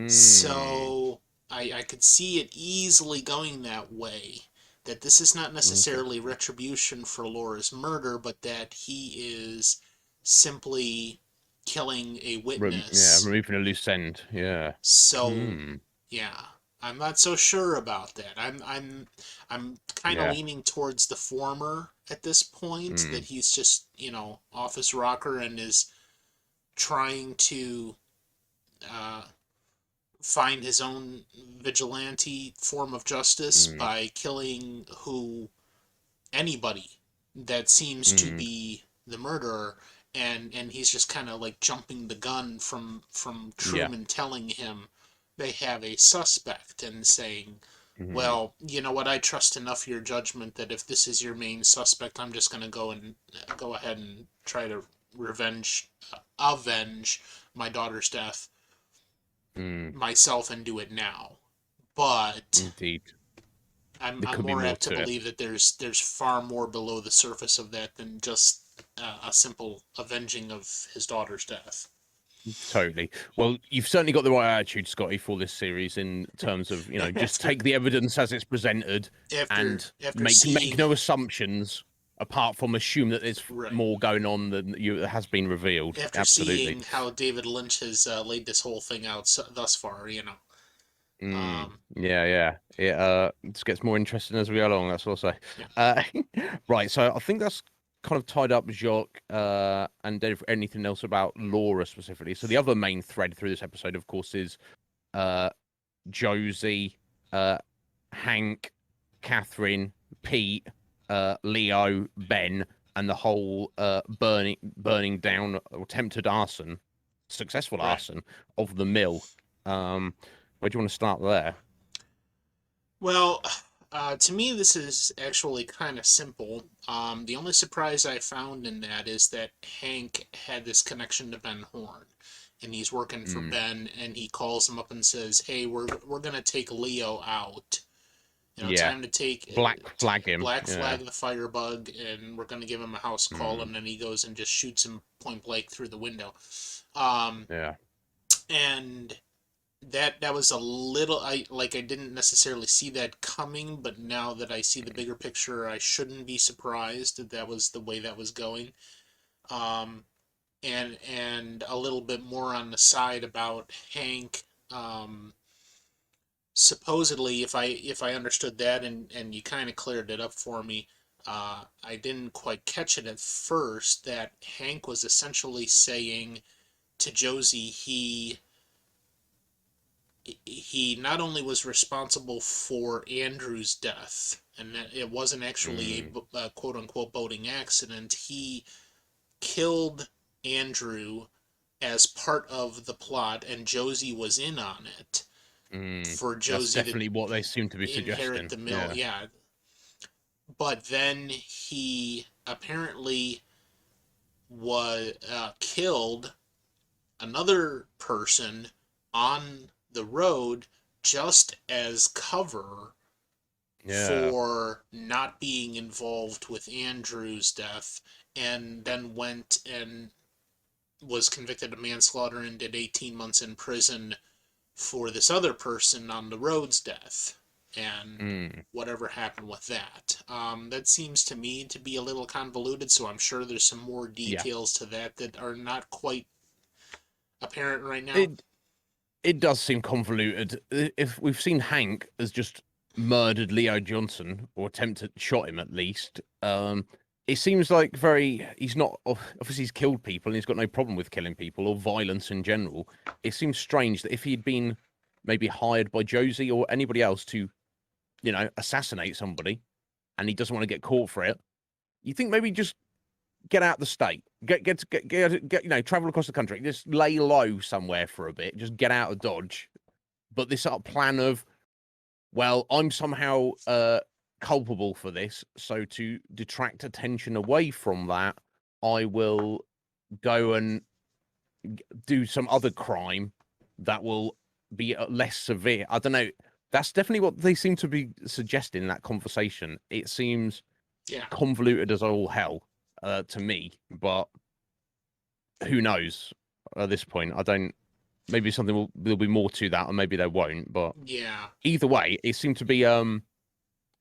So I could see it easily going that way. That this is not necessarily retribution for Laura's murder, but that he is simply killing a witness. Removing a loose end. Yeah. So, yeah, I'm not so sure about that. I'm kind of leaning towards the former at this point. That he's just office rocker and is trying to find his own vigilante form of justice by killing anybody that seems to be the murderer, and he's just kind of like jumping the gun from Truman telling him they have a suspect and saying, well, you know what, I trust enough your judgment that if this is your main suspect, I'm just going to go ahead and try to avenge my daughter's death myself and do it now. But indeed, I'm more apt to believe that there's far more below the surface of that than just a simple avenging of his daughter's death. Totally. Well, you've certainly got the right attitude, Scotty, for this series in terms of just take the evidence as it's presented and make no assumptions apart from assume that there's more going on than has been revealed. After seeing how David Lynch has laid this whole thing out thus far, Yeah. It just gets more interesting as we go along, that's what I'll say. Yeah. Right, so I think that's kind of tied up Jacques and anything else about Laura specifically. So the other main thread through this episode, of course, is Josie, Hank, Catherine, Pete, Leo, Ben, and the whole burning down or attempted arson, successful arson of the mill. Where do you want to start there? Well, to me, this is actually kind of simple. The only surprise I found in that is that Hank had this connection to Ben Horn, and he's working for Ben, and he calls him up and says, "Hey, we're gonna take Leo out. Time to take black flag him, flag the firebug, and we're gonna give him a house call." And then he goes and just shoots him point blank through the window. And that was a little, I didn't necessarily see that coming, but now that I see the bigger picture, I shouldn't be surprised that was the way that was going. And a little bit more on the side about Hank. Supposedly, if I understood that, and you kind of cleared it up for me, I didn't quite catch it at first, that Hank was essentially saying to Josie he not only was responsible for Andrew's death, and that it wasn't actually Mm, a quote unquote boating accident. He killed Andrew as part of the plot, and Josie was in on it mm. for That's Josie to definitely what they seem to be inherit suggesting. the mill. Yeah. Yeah, but then he apparently was killed another person on the road just as cover Yeah. for not being involved with Andrew's death, and then went and was convicted of manslaughter and did 18 months in prison for this other person on the road's death and Mm. whatever happened with that. That seems to me to be a little convoluted, so I'm sure there's some more Yeah. details to that that are not quite apparent right now. It it does seem convoluted. If we've seen Hank as just murdered Leo Johnson or attempted shot him at least, it seems like he's not obviously he's killed people and he's got no problem with killing people or violence in general. It seems strange that if he'd been maybe hired by Josie or anybody else to, assassinate somebody and he doesn't want to get caught for it, you think maybe just get out the state, get travel across the country, just lay low somewhere for a bit, just get out of Dodge. But this plan of, well, I'm somehow culpable for this, so to detract attention away from that, I will go and do some other crime that will be less severe. I don't know. That's definitely what they seem to be suggesting in that conversation. It seems Yeah. convoluted as all hell to me, but who knows at this point? I don't. Maybe there'll be more to that, or maybe there won't. But Yeah. either way, it seemed to be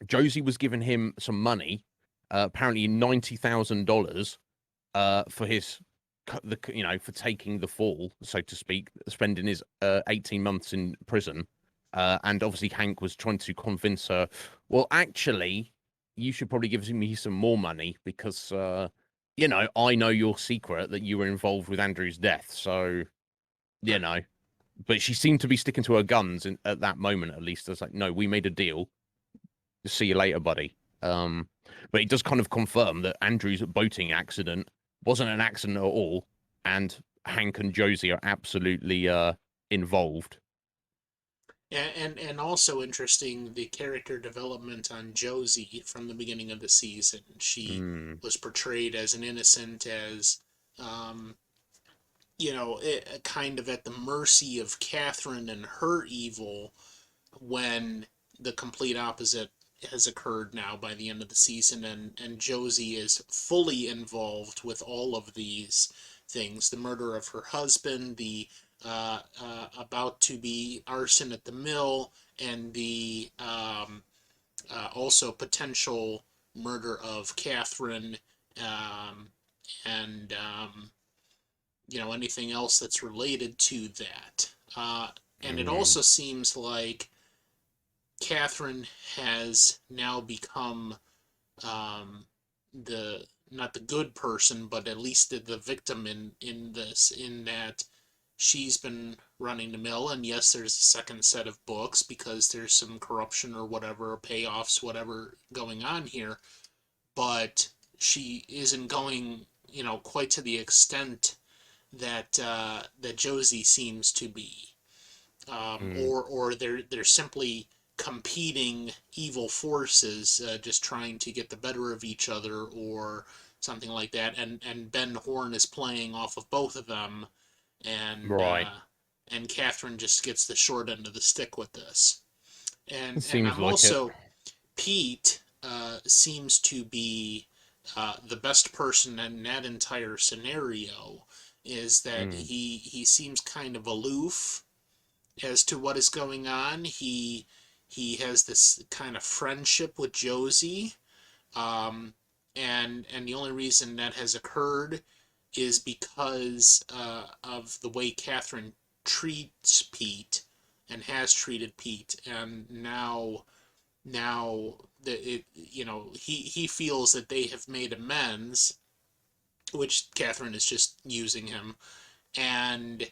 Josie was giving him some money, apparently $90,000, for his for taking the fall, so to speak, spending his 18 months in prison. And obviously Hank was trying to convince her, well, actually, you should probably give me some more money because I know your secret that you were involved with Andrew's death. So, you Right. know, but she seemed to be sticking to her guns at that moment, at least. It's like, no, we made a deal. See you later, buddy. But it does kind of confirm that Andrew's boating accident wasn't an accident at all, and Hank and Josie are absolutely involved. And also interesting, the character development on Josie from the beginning of the season. She Mm, was portrayed as an innocent, as um, kind of at the mercy of Catherine and her evil, when the complete opposite has occurred now by the end of the season, and Josie is fully involved with all of these things: the murder of her husband, the about to be arson at the mill, and the also potential murder of Catherine, um, and anything else that's related to that. And it mm, also seems like Catherine has now become the not the good person, but at least the victim in this, in that she's been running the mill, and yes, there's a second set of books because there's some corruption or whatever, payoffs, whatever going on here, but she isn't going, quite to the extent that Josie seems to be, mm. or they're simply competing evil forces, just trying to get the better of each other or something like that. And Ben Horn is playing off of both of them, and Right. Catherine just gets the short end of the stick with this. It And seems I'm like it. also Pete seems to be the best person in that entire scenario. Is that Mm, he seems kind of aloof as to what is going on. He has this kind of friendship with Josie, um, and the only reason that has occurred is because of the way Catherine treats Pete and has treated Pete, and now he feels that they have made amends, which Catherine is just using him, and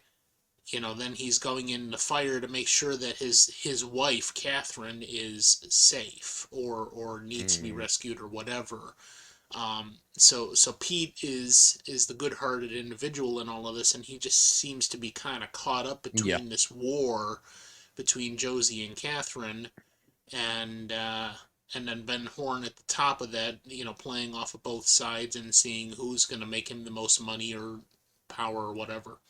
then he's going in the fire to make sure that his wife Catherine is safe or needs to be Mm. rescued or whatever. So Pete is the good-hearted individual in all of this, and he just seems to be kind of caught up Yeah. between this war between Josie and Catherine, and and then Ben Horn at the top of that, playing off of both sides and seeing who's going to make him the most money or power or whatever.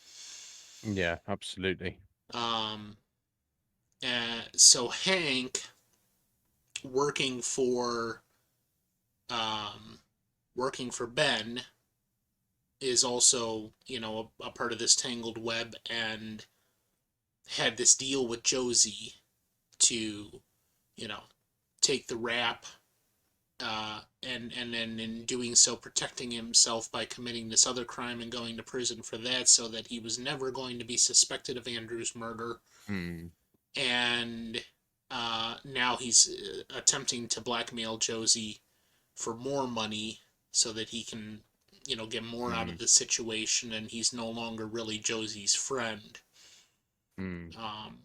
Yeah. Absolutely. Um, so Hank working for um, working for Ben is also a part of this tangled web and had this deal with Josie to you know take the rap, and then in doing so protecting himself by committing this other crime and going to prison for that, so that he was never going to be suspected of Andrew's murder. Mm. And now he's attempting to blackmail Josie for more money so that he can get more out of Mm. the situation, and he's no longer really Josie's friend. Mm. um,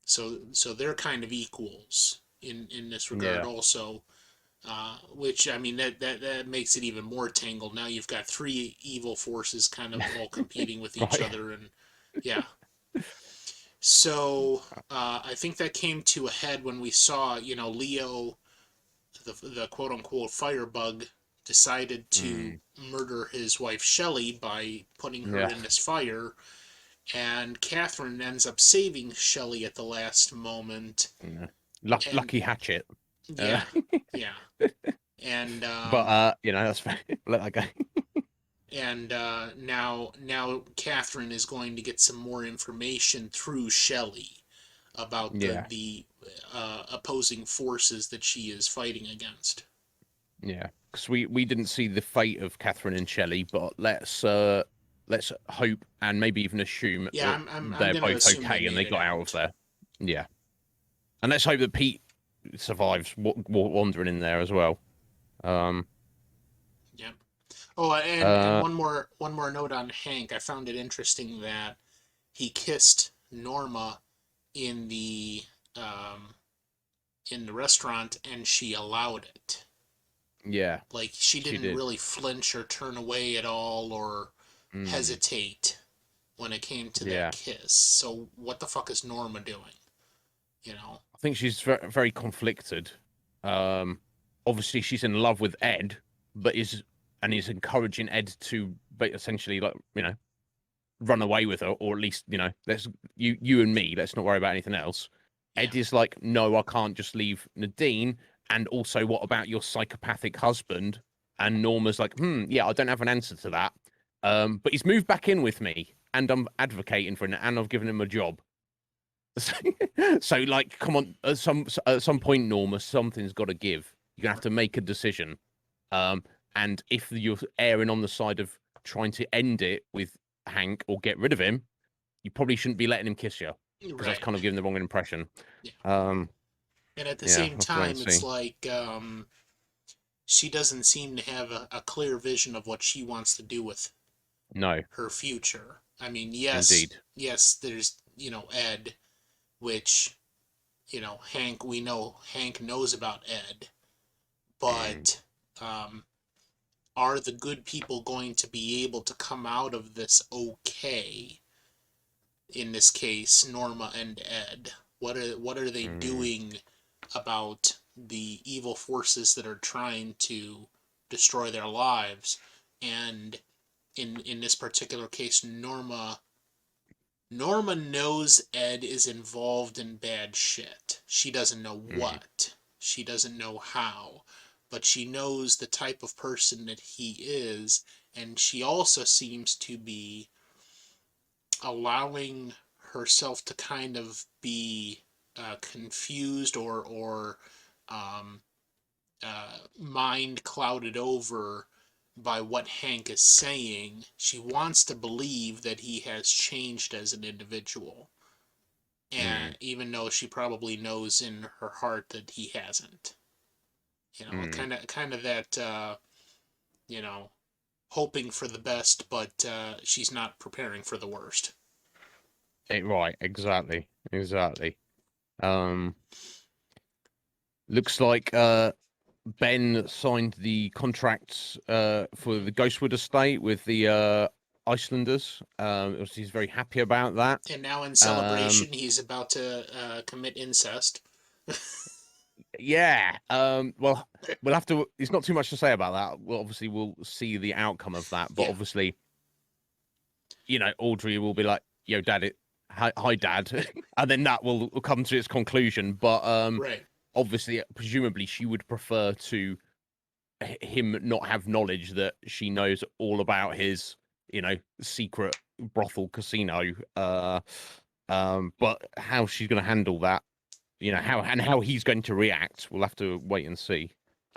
so they're kind of equals in this regard Yeah. also. Which, I mean, that makes it even more tangled. Now you've got three evil forces kind of all competing with each Right. other, and yeah. So I think that came to a head when we saw, Leo, the quote unquote firebug, decided to Mm. murder his wife Shelley by putting her Yeah. in this fire, and Catherine ends up saving Shelley at the last moment. Yeah. And Lucky hatchet. Uh, yeah, yeah, and but that's fair. Let that go. now Catherine is going to get some more information through Shelley about the Yeah. the opposing forces that she is fighting against. Yeah. Because we didn't see the fate of Catherine and Shelley, but let's hope and maybe even assume Yeah, that I'm they're gonna both assume they okay and they made it got out of out. there. Yeah. And let's hope that Pete survives wandering in there as well. Um. Yep. Oh, and Uh. one more note on Hank. I found it interesting that he kissed Norma in the um, in the restaurant, and she allowed it. Yeah. Like, she She didn't did. really flinch or turn away at all or Mm. hesitate when it came to that Yeah. kiss. So what the fuck is Norma doing? You know? I think she's very, very conflicted. Um, obviously she's in love with Ed, but is encouraging Ed to essentially like run away with her, or at least let's you and me. Let's not worry about anything else. Yeah. Ed is like, no, I can't just leave Nadine. And also, what about your psychopathic husband? And Norma's like, yeah, I don't have an answer to that. But he's moved back in with me, and I'm advocating for him, and I've given him a job. So, so like, come on, at some point, Norma, something's got to give. You're gonna have to make a decision. Um, and if you're erring on the side of trying to end it with Hank or get rid of him, you probably shouldn't be letting him kiss you because that's Right. kind of giving the wrong impression. Yeah. Um, And at the yeah, same we'll have to wait and time, it's see. like she doesn't seem to have a clear vision of what she wants to do with No, her future. I mean, yes, indeed. yes, there's, Ed, which, Hank, we know Hank knows about Ed, Mm, but are the good people going to be able to come out of this okay? In this case, Norma and Ed. What are they mm, doing about the evil forces that are trying to destroy their lives? And in this particular case, Norma knows Ed is involved in bad shit. She doesn't know mm, what. She doesn't know how. But she knows the type of person that he is, and she also seems to be allowing herself to kind of be confused or um, mind clouded over by what Hank is saying. She wants to believe that he has changed as an individual, and mm. even though she probably knows in her heart that he hasn't. You know, Mm. kind of that, you know, hoping for the best, but she's not preparing for the worst. Right, exactly. Um, looks like Ben signed the contracts for the Ghostwood estate with the Icelanders. Obviously he's very happy about that. And now in Um, celebration, he's about to commit incest. yeah. Well, we'll have to. There's not too much to say about that. Well, obviously we'll see the outcome of that, but Yeah, obviously, Audrey will be like, "Yo, Dad, hi, Dad," and then that will come to its conclusion. But right. obviously, presumably, she would prefer to him not have knowledge that she knows all about his, secret brothel casino. But how she's going to handle that, how he's going to react, we'll have to wait and see.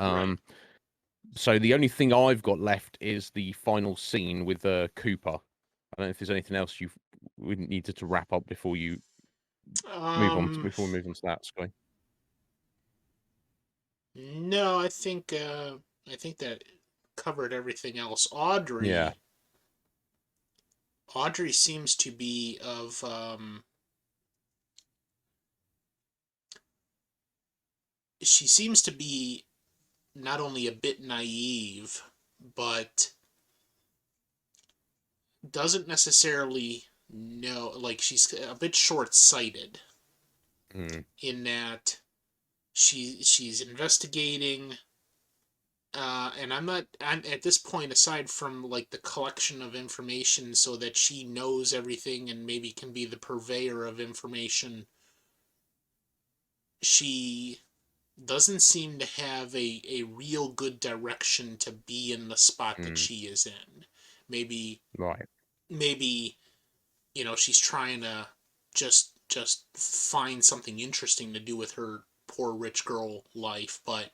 Right. Um, so the only thing I've got left is the final scene with Cooper. I don't know if there's anything else you would needed to wrap up before you Um, before we move on to that, Sky. no, I think that covered everything else. Yeah. Audrey seems to be of she seems to be not only a bit naive, but doesn't necessarily know, like she's a bit short-sighted Mm, in that she's investigating, and I'm at this point, aside from like the collection of information so that she knows everything and maybe can be the purveyor of information, she doesn't seem to have a real good direction to be in the spot that mm, she is in. Maybe right. maybe she's trying to just find something interesting to do with her poor rich girl life, but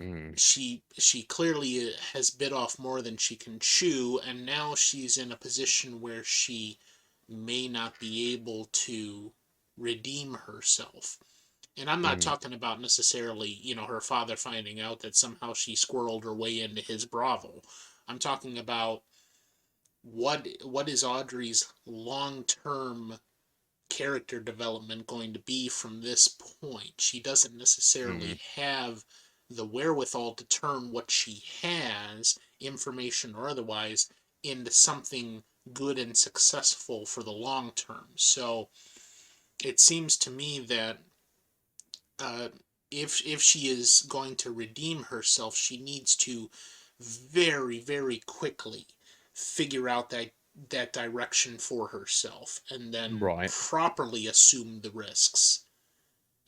Mm, she clearly has bit off more than she can chew, and now she's in a position where she may not be able to redeem herself. And I'm not mm, talking about necessarily, her father finding out that somehow she squirreled her way into his brothel. I'm talking about what is Audrey's long-term character development going to be from this point. She doesn't necessarily mm, have the wherewithal to turn what she has, information or otherwise, into something good and successful for the long term. So it seems to me that uh, if she is going to redeem herself, she needs to very very quickly figure out that direction for herself, and then right. properly assume the risks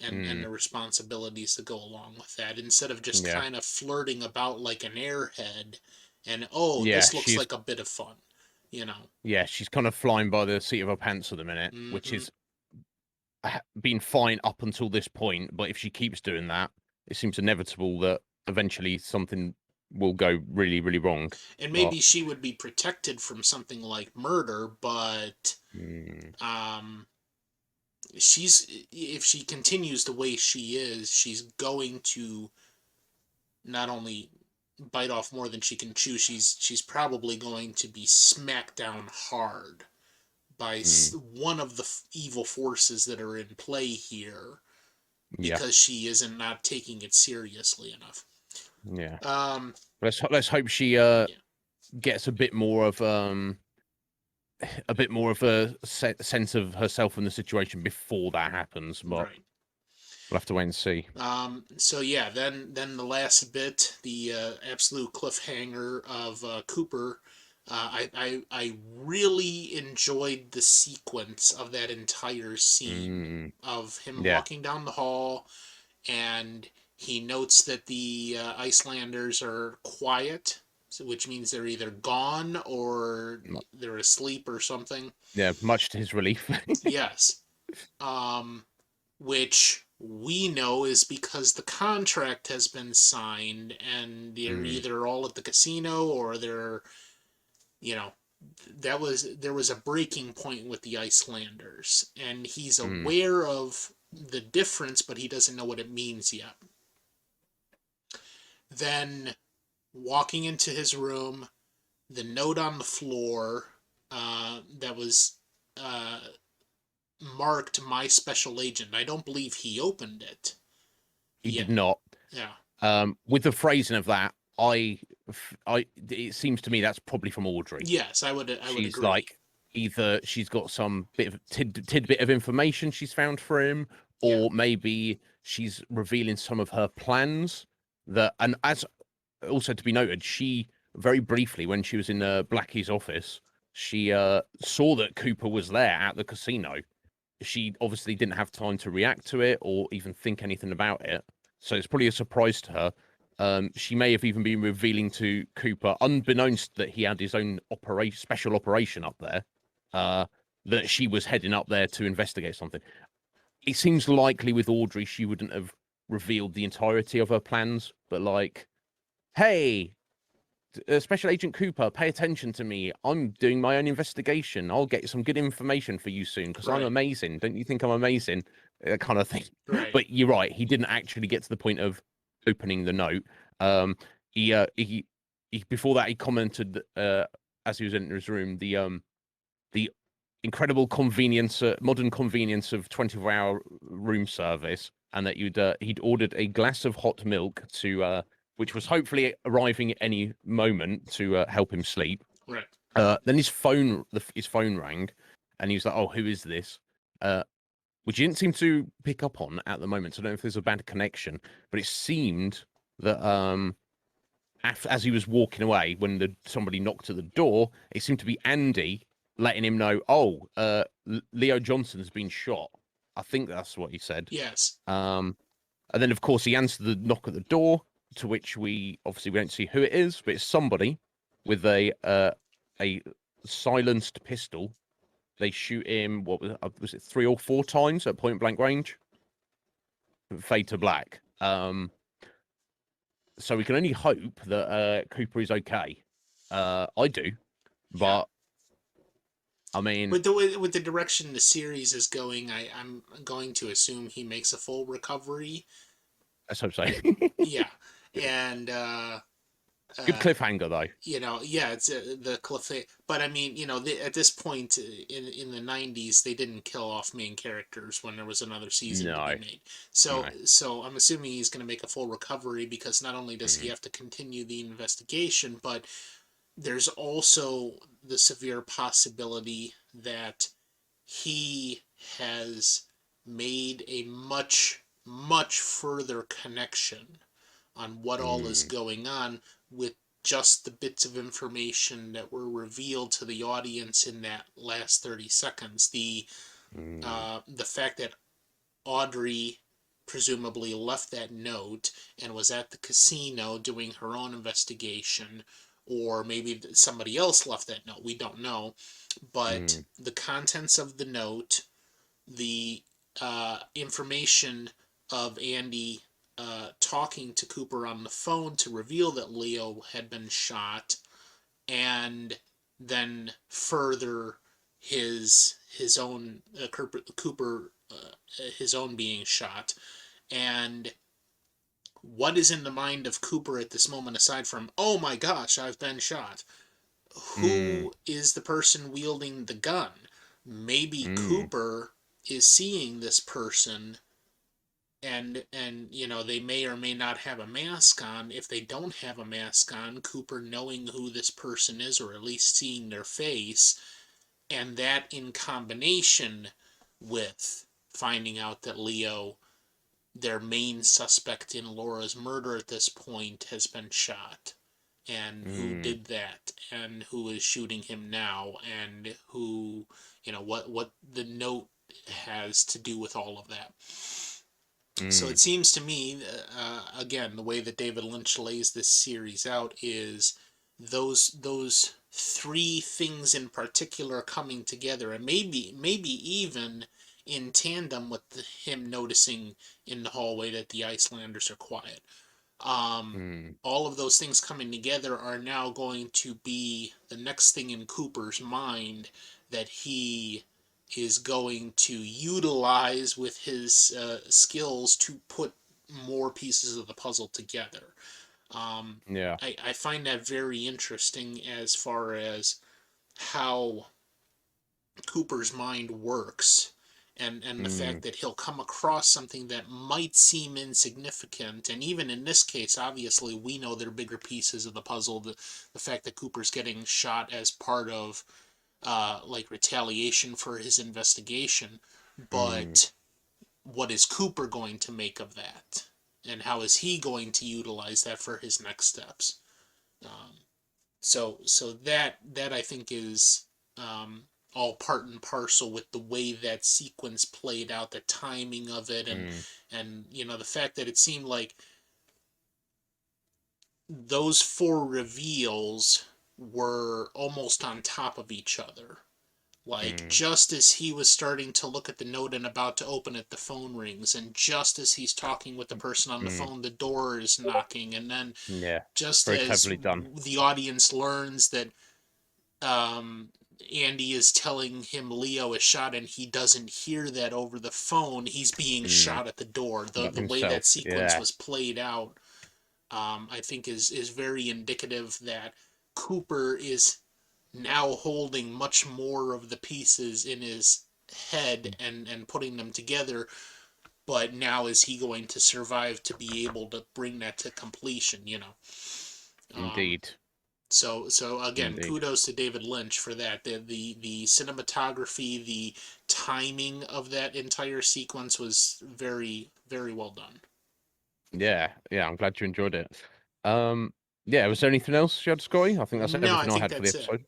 and Mm, the responsibilities that go along with that, instead of just yeah. kind of flirting about like an airhead and, oh, Yeah, this looks she's like a bit of fun, you know. yeah, she's kind of flying by the seat of her pants at the minute, which Mm-hmm. is been fine up until this point. But if she keeps doing that, it seems inevitable that eventually something will go really, really wrong. And But maybe she would be protected from something like murder, but mm, um she's if she continues the way she is, she's going to not only bite off more than she can chew, she's probably going to be smacked down hard by mm, one of the evil forces that are in play here, yeah, because she isn't not taking it seriously enough. yeah. Um, Let's hope she yeah, gets a bit more of a sense of herself in the situation before that happens. But right. we'll have to wait and see. So yeah, then the last bit, the absolute cliffhanger of Cooper. I really enjoyed the sequence of that entire scene Mm, of him yeah, walking down the hall, and he notes that the Icelanders are quiet, which means they're either gone or mu- they're asleep or something. yeah. Much to his relief. Yes. Um, which we know is because the contract has been signed and they're Mm, either all at the casino or they're, you know, there was a breaking point with the Icelanders, and he's mm, aware of the difference, but he doesn't know what it means yet. then walking into his room, the note on the floor that was uh, marked "My Special Agent." I don't believe he opened it. He Yeah, did not. yeah, With the phrasing of that, it seems to me that's probably from Audrey. yes, I would She's agree. like, either she's got some bit of tidbit of information she's found for him, Yeah, or maybe she's revealing some of her plans. That, and as also to be noted, she very briefly, when she was in Blackie's office, she saw that Cooper was there at the casino. She obviously didn't have time to react to it or even think anything about it, so it's probably a surprise to her. She may have even been revealing to Cooper, unbeknownst that he had his own special operation up there, that she was heading up there to investigate something. It seems likely with Audrey she wouldn't have revealed the entirety of her plans, but like, hey, Special Agent Cooper, pay attention to me. I'm doing my own investigation. I'll get some good information for you soon because I'm right, amazing. Don't you think I'm amazing? Kind of thing. right. But you're right. He didn't actually get to the point of opening the note. Um, he before that he commented as he was entering his room the incredible convenience, modern convenience of 24-hour room service, and that he'd ordered a glass of hot milk to which was hopefully arriving at any moment to help him sleep. Right. Then his phone rang, and he was like, "Oh, who is this?" Which he didn't seem to pick up on at the moment. So I don't know if there's a bad connection, but it seemed that as he was walking away, when somebody knocked at the door, it seemed to be Andy letting him know, "Oh, Leo Johnson's been shot." I think that's what he said. Yes. And then of course he answered the knock at the door, to which we don't see who it is, but it's somebody with a silenced pistol. They shoot him. What was it? 3 or 4 times at point blank range. Fade to black. So we can only hope that Cooper is okay. I do, Yeah. but I mean, With the direction the series is going, I'm going to assume he makes a full recovery. let's hope so. Yeah, and Good uh, cliffhanger though. yeah, it's the cliff. But I mean, at this point in the '90s, they didn't kill off main characters when there was another season to be No, made. So no. so I'm assuming he's going to make a full recovery because not only does he Mm, have to continue the investigation, but there's also the severe possibility that he has made a much further connection on what all is mm, going on with just the bits of information that were revealed to the audience in that last 30 seconds. mm, The fact that Audrey presumably left that note and was at the casino doing her own investigation, or maybe somebody else left that note. We don't know. But mm, the contents of the note, the information of Andy talking to Cooper on the phone to reveal that Leo had been shot, and then further his own Cooper his own being shot, and what is in the mind of Cooper at this moment aside from "Oh my gosh, I've been shot"? mm, Who is the person wielding the gun? Maybe mm, Cooper is seeing this person, and they may or may not have a mask on. If they don't have a mask on, Cooper knowing who this person is, or at least seeing their face, and that in combination with finding out that Leo, their main suspect in Laura's murder at this point, has been shot, and who mm, did that, and who is shooting him now, and who, what the note has to do with all of that. So it mm, seems to me, again, the way that David Lynch lays this series out is those three things in particular coming together, and maybe even in tandem with him noticing in the hallway that the Icelanders are quiet. Um, mm, all of those things coming together are now going to be the next thing in Cooper's mind that he is going to utilize with his skills to put more pieces of the puzzle together. Yeah. I find that very interesting as far as how Cooper's mind works, and the fact Mm, that he'll come across something that might seem insignificant, and even in this case, obviously we know they're bigger pieces of the puzzle. The fact that Cooper's getting shot as part of like retaliation for his investigation, mm, but what is Cooper going to make of that, and how is he going to utilize that for his next steps? Um, so that I think is all part and parcel with the way that sequence played out, the timing of it, mm, and the fact that it seemed like those four reveals were almost on top of each other. Like, mm, just as he was starting to look at the note and about to open it, the phone rings. And just as he's talking with the person on the mm. phone, the door is knocking. And then, Yeah. just Very as cleverly done. the audience learns that um, Andy is telling him Leo is shot and he doesn't hear that over the phone, he's being Mm. shot at the door. The, About the way that himself. sequence Yeah. was played out, I think is very indicative that Cooper is now holding much more of the pieces in his head and putting them together, but now is he going to survive to be able to bring that to completion? um, Indeed. so again, Indeed. kudos to David Lynch for that. The cinematography, the timing of that entire sequence was very, very well done. Yeah. Yeah. I'm glad you enjoyed it. Um. Yeah. Was there anything else you had, Scotty? I think that's No, I everything I think had for the that's it. episode.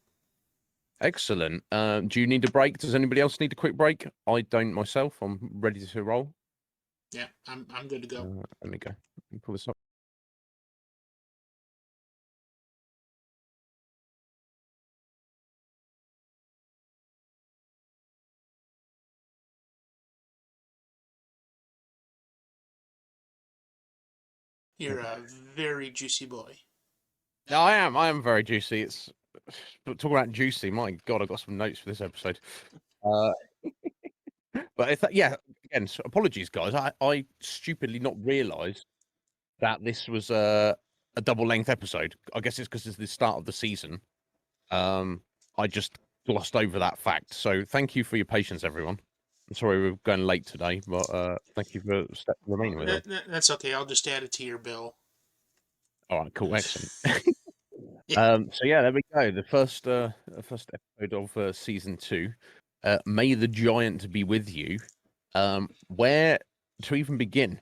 Excellent. Do you need a break? Does anybody else need a quick break? I don't myself. I'm ready to roll. Yeah, I'm good to go. Let me go. Let me pull this up. You're a very juicy boy. No, I am. I am very juicy. It's but talking about juicy. My God, I've got some notes for this episode. Uh, but if that, yeah, again, so apologies, guys. I stupidly not realised that this was a double length episode. I guess it's because it's the start of the season. Um, I just glossed over that fact. So thank you for your patience, everyone. I'm sorry we're going late today, but thank you for remaining with us. That's okay. I'll just add it to your bill. All right, cool, excellent. Yeah. So yeah, there we go. The first episode of season 2. May the giant be with you. Where to even begin?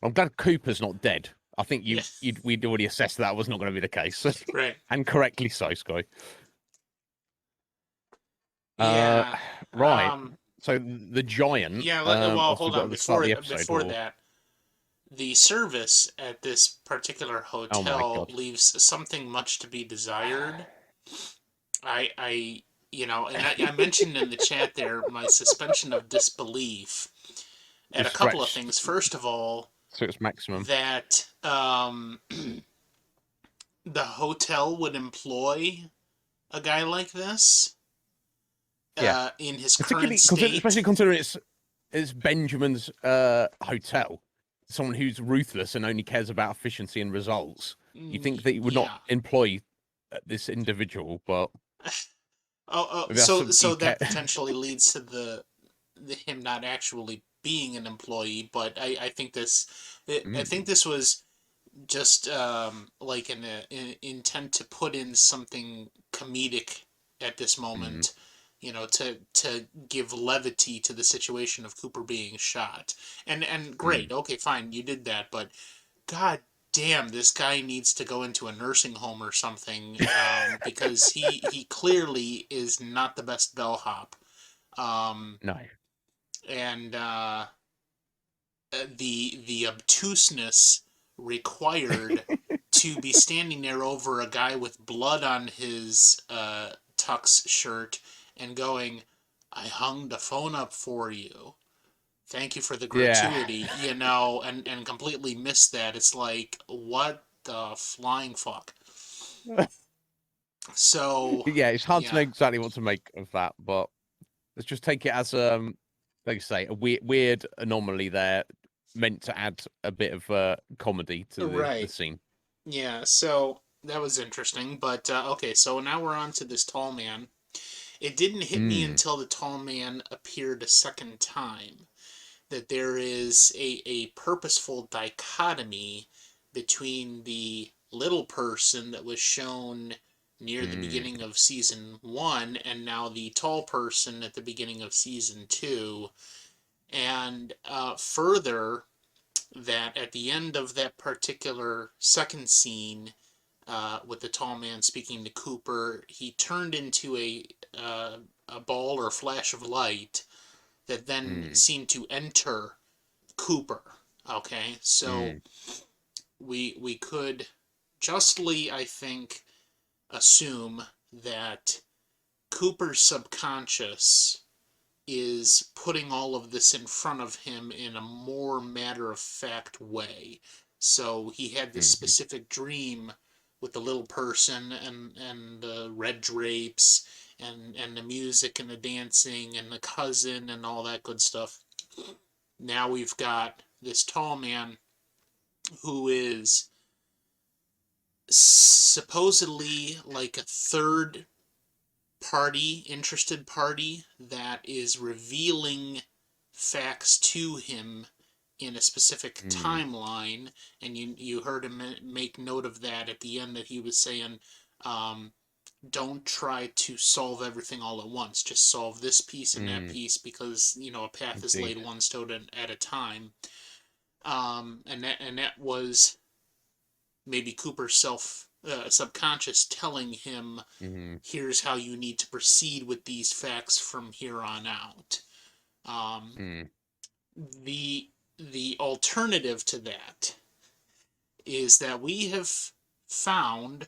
I'm glad Cooper's not dead. I think Yeah. we'd already assessed that was not going to be the case, Right. and correctly so, Sky. Uh, Yeah. right. So the giant. Yeah. Well, Obviously hold we've got on. at the start of Before the episode. before that, the service at this particular Oh my hotel God. leaves something much to be desired. I and I mentioned in the chat there my suspension of disbelief at Is a couple of stretched things. First of all, to its maximum. that the hotel would employ a guy like this Yeah. in his current Particularly, state. especially considering it's Benjamin's hotel. Someone who's ruthless and only cares about efficiency and results. You think that he would not Yeah. employ this individual, but Oh, maybe that's so some he so care. that potentially leads to the him not actually being an employee, but I think I think Mm, this was just like an intent to put in something comedic at this mm, moment, to give levity to the situation of Cooper being shot. And mm. great, okay, fine, you did that, but god damn, this guy needs to go into a nursing home or something, because he clearly is not the best bellhop. Um, No. and the obtuseness required to be standing there over a guy with blood on his tux shirt and going, "I hung the phone up for you. Thank you for the Yeah. gratuity," and completely missed that. It's like, what the flying fuck? So, Yeah, it's hard to know yeah, exactly what to make of that, but let's just take it as like you say, a weird anomaly there, meant to add a bit of comedy to the right. scene. Yeah, so that was interesting. But okay, so now we're on to this tall man. It didn't hit me Mm, until the tall man appeared a second time that there is a purposeful dichotomy between the little person that was shown near the mm, beginning of season one and now the tall person at the beginning of season two. And further, that at the end of that particular second scene, with the tall man speaking to Cooper, he turned into a ball or flash of light that then mm, seemed to enter Cooper. Okay, so mm, we could justly, I think, assume that Cooper's subconscious is putting all of this in front of him in a more matter of fact way. So he had this mm, specific dream with the little person and the red drapes and the music and the dancing and the cousin and all that good stuff. Now we've got this tall man who is supposedly like a third party, interested party that is revealing facts to him in a specific mm, timeline, and you heard him make note of that at the end that he was saying, um, "Don't try to solve everything all at once. Just solve this piece and that mm. piece because a path is Indeed. laid one stone at a time." And that was maybe Cooper's subconscious telling him, Mm, here's how you need to proceed with these facts from here on out. Um, mm, the the alternative to that is that we have found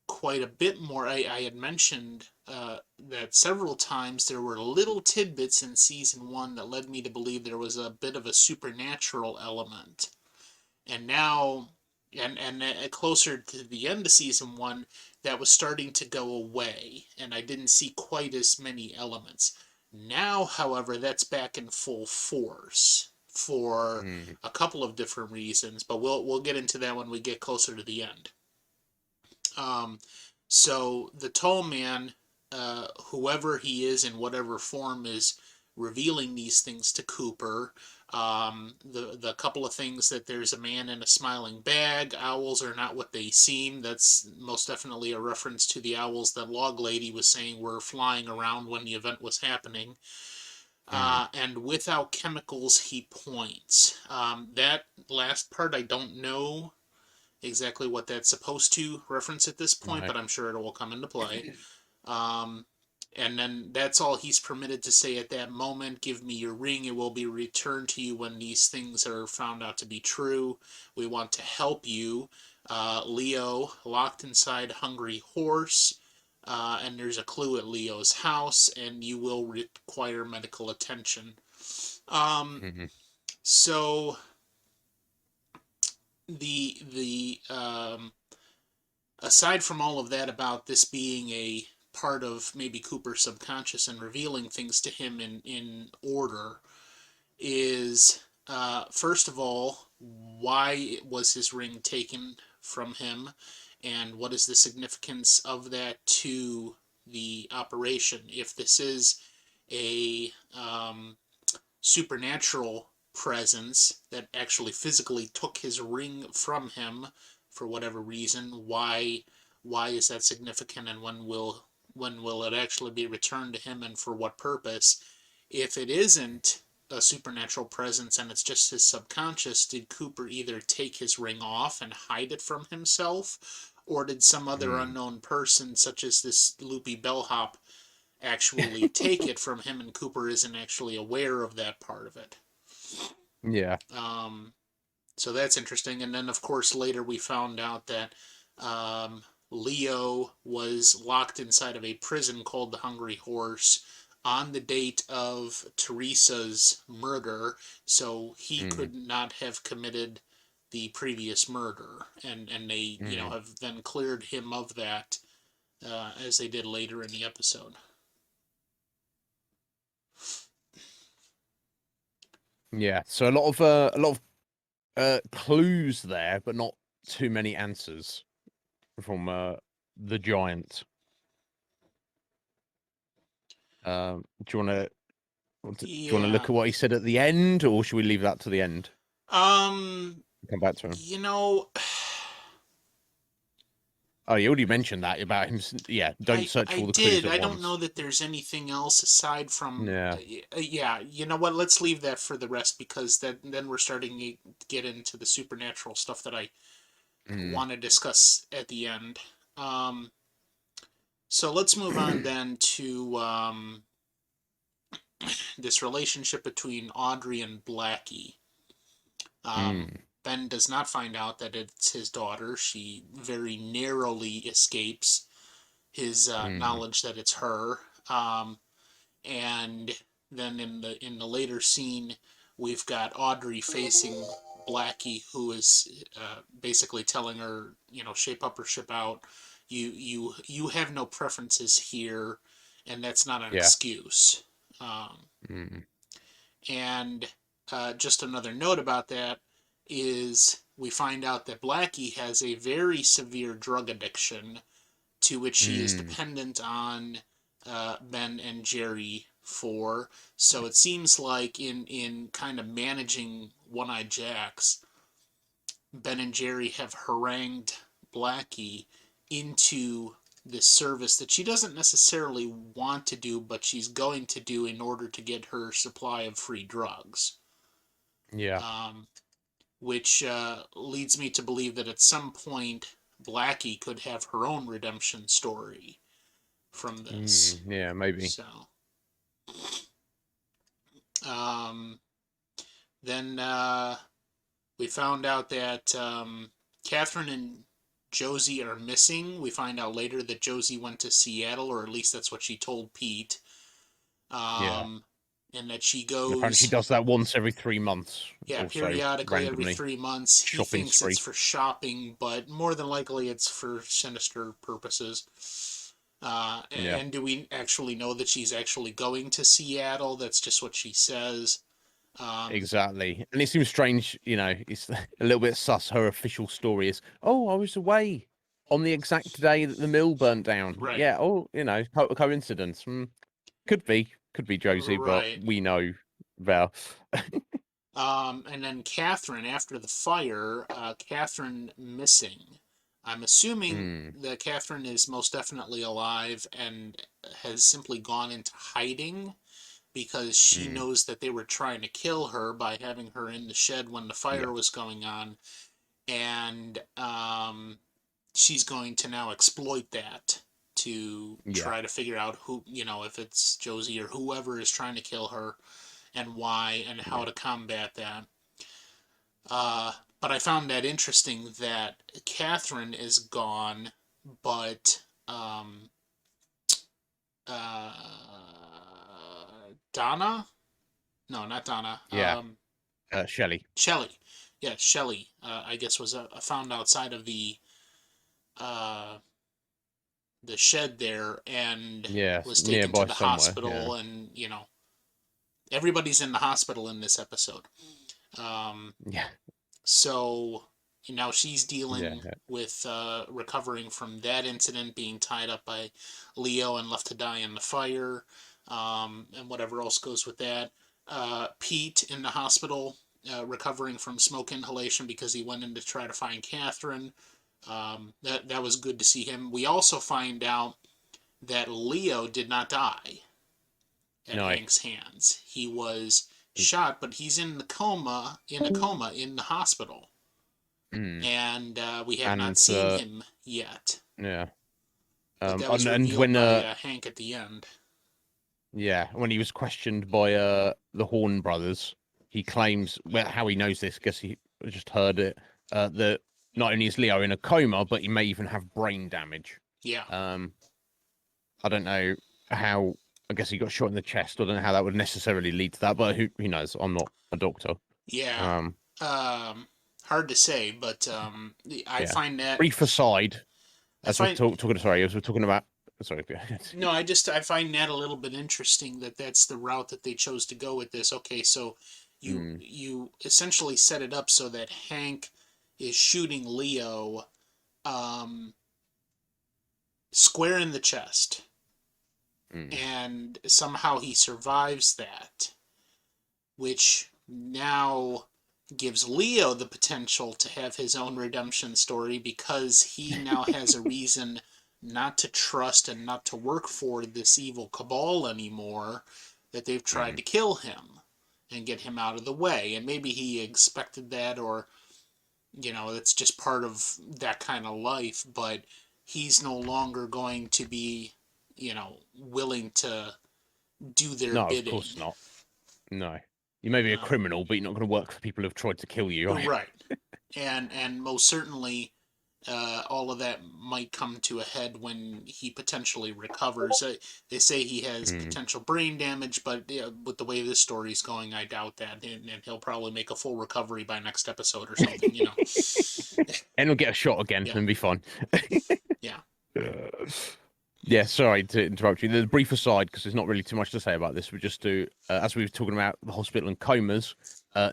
quite a bit more. I had mentioned that several times there were little tidbits in season one that led me to believe there was a bit of a supernatural element, and now and closer to the end of season one, that was starting to go away, and I didn't see quite as many elements. Now, however, that's back in full force for mm, a couple of different reasons, but we'll get into that when we get closer to the end. Um, so the tall man, whoever he is in whatever form, is revealing these things to Cooper. The couple of things that there's a man in a smiling bag. Owls are not what they seem. That's most definitely a reference to the owls that Log Lady was saying were flying around when the event was happening. mm. And without chemicals, he points. That last part, I don't know exactly what that's supposed to reference at this point, Right. but I'm sure it will come into play. Um, and then that's all he's permitted to say at that moment. Give me your ring. It will be returned to you when these things are found out to be true. We want to help you. Leo, locked inside Hungry Horse. And there's a clue at Leo's house, and you will require medical attention. Um, Mhm, so the aside from all of that about this being a part of maybe Cooper's subconscious and revealing things to him in order, is first of all, why was his ring taken from him, and what is the significance of that to the operation? If this is a supernatural presence that actually physically took his ring from him for whatever reason, why is that significant, and when will it actually be returned to him, and for what purpose? If it isn't a supernatural presence and it's just his subconscious, did Cooper either take his ring off and hide it from himself, or did some other mm. unknown person, such as this loopy bellhop, actually take it from him, and Cooper isn't actually aware of that part of it? Yeah. Um, so that's interesting. And then, of course, later we found out that Leo was locked inside of a prison called the Hungry Horse on the date of Teresa's murder, so he Mm, could not have committed the previous murder, and they mm. have then cleared him of that, as they did later in the episode. Yeah. So a lot of clues there, but not too many answers from the giant. Do you want to? Do you want to look Yeah. at what he said at the end, or should we leave that to the end? Um, Come back to him. you know, Oh, you already mentioned that about him. Yeah, don't search I for all the clues did. at I don't know once. that there's anything else aside from Yeah. yeah. You know what? Let's leave that for the rest because then we're starting to get into the supernatural stuff that I Mm. want to discuss at the end. Um, so let's move on then to this relationship between Audrey and Blackie. Mm. Ben does not find out that it's his daughter. She very narrowly escapes his Mm. knowledge that it's her. And then in the later scene, we've got Audrey facing Blackie, who is basically telling her, you know, shape up or ship out. You have no preferences here, and that's not an Yeah. excuse. Um, Mm. and just another note about that is we find out that Blackie has a very severe drug addiction to which he is Mm. dependent on Ben and Jerry for. So it seems like in kind of managing One Eye Jacks, Ben and Jerry have harangued Blackie into this service that she doesn't necessarily want to do, but she's going to do in order to get her supply of free drugs. Yeah. Um, which leads me to believe that at some point Blackie could have her own redemption story from this. Yeah. Maybe. So, um, then we found out that Catherine and Josie are missing. We find out later that Josie went to Seattle, or at least that's what she told Pete. Yeah. And that she And apparently, she goes, does that once every 3 months yeah, or so, periodically every randomly. 3 months. He Shopping thinks it's spree. for shopping, but more than likely it's for sinister purposes. Yeah. And do we actually know that she's actually going to Seattle? That's just what she says. Exactly. And it seems strange, it's a little bit sus. Her official story is, oh, I was away on the exact day that the mill burnt down. Right, Yeah. Oh, coincidence. Could be Josie, but right. we know Val. And then Catherine, after the fire, Catherine missing. I'm assuming Mm. that Catherine is most definitely alive and has simply gone into hiding because she Mm. knows that they were trying to kill her by having her in the shed when the fire Yeah. was going on. And she's going to now exploit that to Yeah. try to figure out who, if it's Josie or whoever is trying to kill her and why and how Yeah. to combat that. But I found that interesting that Catherine is gone, but uh, Donna? No, not Donna. Yeah. Shelley. Shelley. Yeah, Shelley. I guess was found outside of uh, the shed there and Yeah. was taken to Nearby the somewhere. Yeah. hospital, and everybody's in the hospital in this episode. Yeah. So now she's Yeah. dealing with recovering from that incident, being tied up by Leo and left to die in the fire, and whatever else goes with that. Pete in the hospital, recovering from smoke inhalation because he went in to try to find Catherine. That was good to see him. We also find out that Leo did not die at No. Hank's hands. He was shot, but he's in a coma in the hospital, Mm. and we have not And seen him yet. yeah. But that was And revealed when by Hank at the end. yeah, when he was questioned by the Horn brothers, he claims, well, how he knows this, guess he just heard it, that not only is Leo in a coma, but he may even have brain damage. Yeah, I don't know how. I guess he got shot in the chest. I don't know how that would necessarily lead to that, but who knows? I'm not a doctor. yeah. Hard to say, but I Yeah. find that Brief aside, I as we're find talking. Sorry, as we're talking about. Sorry. no, I find that a little bit interesting that that's the route that they chose to go with this. Okay, so you Mm. you essentially set it up so that Hank is shooting Leo square in the chest. And somehow he survives that, which now gives Leo the potential to have his own redemption story, because he now has a reason not to trust and not to work for this evil cabal anymore, that they've tried to kill him and get him out of the way. And maybe he expected that, or, you know, it's just part of that kind of life, but he's no longer going to be, you know, willing to do their No, bidding. of course not. No. You may be a criminal, but you're not going to work for people who've tried to kill you, right? Right. And most certainly, all of that might come to a head when he potentially recovers. They say he has potential brain damage, but with the way this story's going, I doubt that. And he'll probably make a full recovery by next episode or something, you know. And he'll get a shot again and be fine. Yeah. Yeah, sorry to interrupt you. The brief aside, because there's not really too much to say about this. We just do, as we were talking about the hospital and comas,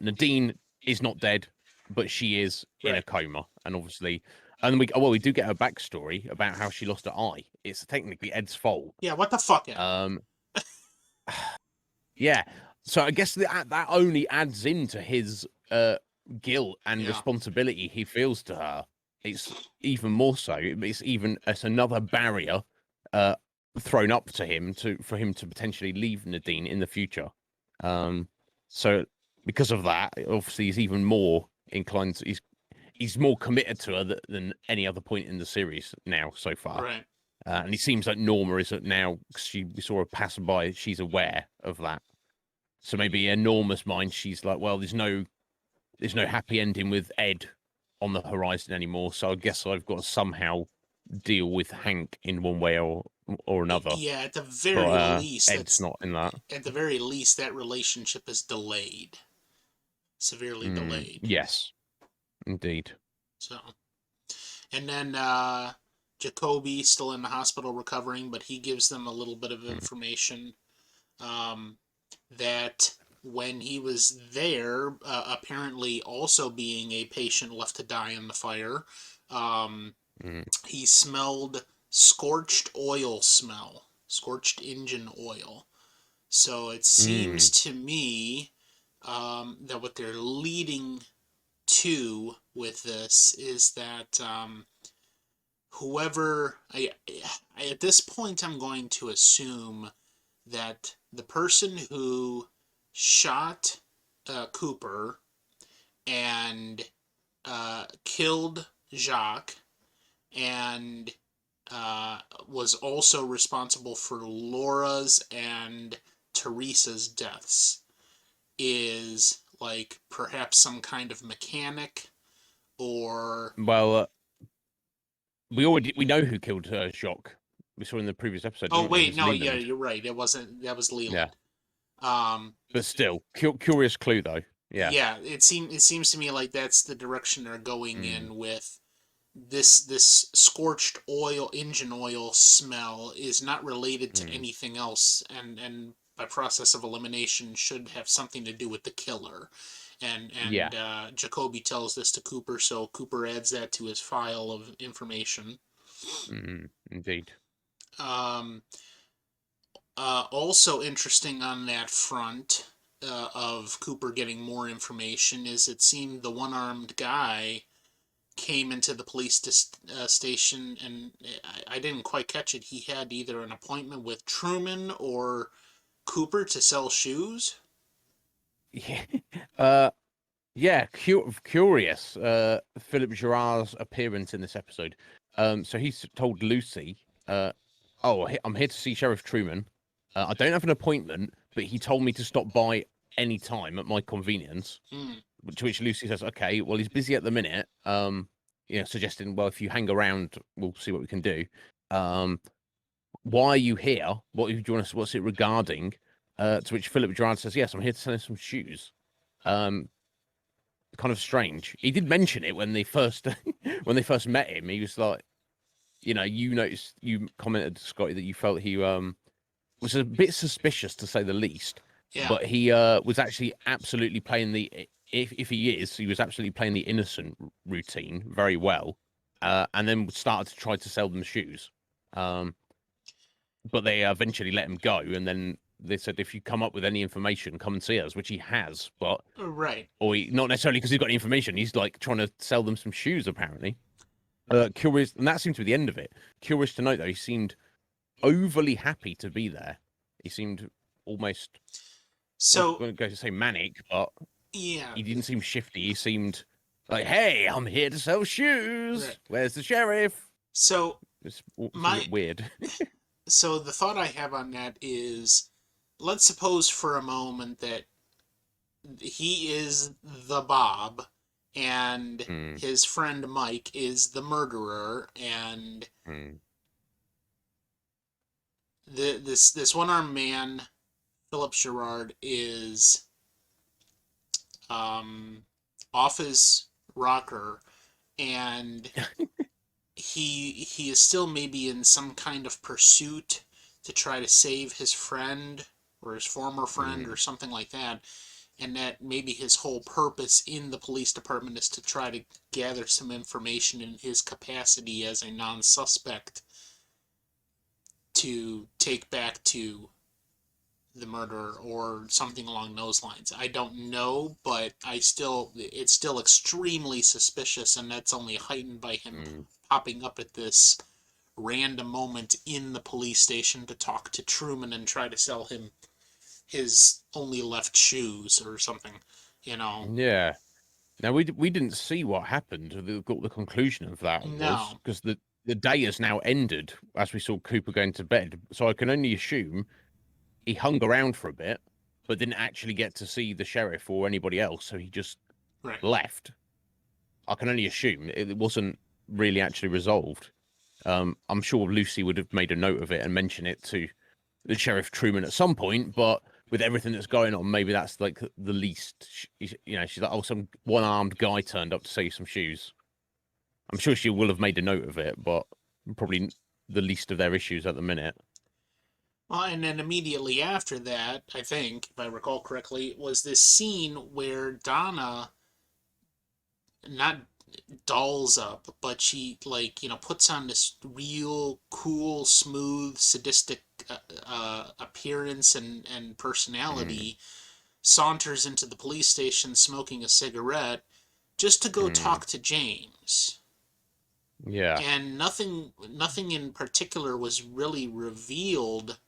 Nadine is not dead, but she is in a coma, and obviously, and we do get a backstory about how she lost her eye. It's technically Ed's fault. Yeah, what the fuck, Ed? Yeah. So I guess that only adds into his guilt and responsibility he feels to her. It's even more so. It's another barrier thrown up to him for him to potentially leave Nadine in the future. So because of that, obviously he's even more inclined to, he's more committed to her than any other point in the series now so far. Right. And it seems like Norma is now, we saw her pass by, she's aware of that. So maybe in Norma's mind, she's like, well, there's no happy ending with Ed on the horizon anymore. So I guess I've got to somehow deal with Hank in one way or another. Yeah, at the very least, Ed's not in that. At the very least, that relationship is delayed, severely delayed. Yes, indeed. So, and then Jacoby still in the hospital recovering, but he gives them a little bit of information that when he was there, apparently also being a patient left to die in the fire, he smelled scorched oil smell, scorched engine oil. So it seems to me that what they're leading to with this is that at this point, I'm going to assume that the person who shot Cooper and killed Jacques and was also responsible for Laura's and Teresa's deaths is like perhaps some kind of mechanic, or well, we know who killed Jacques. We saw in the previous episode. Oh wait, no, Leland. Yeah, you're right. It wasn't. That was Leland. Yeah. But still, curious clue though. Yeah. Yeah, it seems to me like that's the direction they're going in with this scorched oil, engine oil smell is not related to anything else, and by process of elimination should have something to do with the killer. And Jacoby tells this to Cooper, so Cooper adds that to his file of information. Indeed. Also interesting on that front of Cooper getting more information is it seemed the one-armed guy came into the police station, and I didn't quite catch it. He had either an appointment with Truman or Cooper to sell shoes. Yeah. Curious. Philip Gerard's appearance in this episode. So he's told Lucy, I'm here to see Sheriff Truman. I don't have an appointment, but he told me to stop by any time at my convenience. To which Lucy says, okay, well, he's busy at the minute. Suggesting, well, if you hang around, we'll see what we can do. Why are you here? What do you want us? What's it regarding? To which Philip Gerard says, yes, I'm here to sell him some shoes. Kind of strange. He did mention it when they first met him. He was like, you commented, Scotty, that you felt he was a bit suspicious, to say the least. Yeah. But he was actually absolutely playing the if he is, he was absolutely playing the innocent routine very well, and then started to try to sell them shoes. But they eventually let him go, and then they said, if you come up with any information, come and see us, which he has, but Right. not necessarily because he's got any information. He's like trying to sell them some shoes, apparently. Curious, and that seemed to be the end of it. Curious to note, though, he seemed overly happy to be there. He seemed almost, I So wasn't going to say manic, but yeah. he didn't seem shifty. He seemed like, hey, I'm here to sell shoes. Right. Where's the sheriff? So It's a my bit weird. so the thought I have on that is, let's suppose for a moment that he is the Bob and Mm, his friend Mike is the murderer, and mm, this one-armed man, Philip Gerard, is um, off his rocker, and he is still maybe in some kind of pursuit to try to save his friend or his former friend or mm, something like that, and that maybe his whole purpose in the police department is to try to gather some information in his capacity as a non-suspect to take back to the murderer or something along those lines. I don't know, but it's still extremely suspicious, and that's only heightened by him mm. popping up at this random moment in the police station to talk to Truman and try to sell him his only left shoes or something, you know. Yeah. Now we didn't see what happened. The conclusion of that was No. because the day has now ended as we saw Cooper going to bed. So I can only assume he hung around for a bit, but didn't actually get to see the sheriff or anybody else. So he just Right. left. I can only assume it wasn't really actually resolved. I'm sure Lucy would have made a note of it and mentioned it to the Sheriff Truman at some point, but with everything that's going on, maybe that's like the least. She's like, oh, some one-armed guy turned up to sell you some shoes. I'm sure she will have made a note of it, but probably the least of their issues at the minute. Well, and then immediately after that, I think, if I recall correctly, was this scene where Donna not dolls up, but she, like, puts on this real cool, smooth, sadistic appearance and Mm, personality, saunters into the police station smoking a cigarette just to go mm, talk to James. yeah, And nothing in particular was really revealed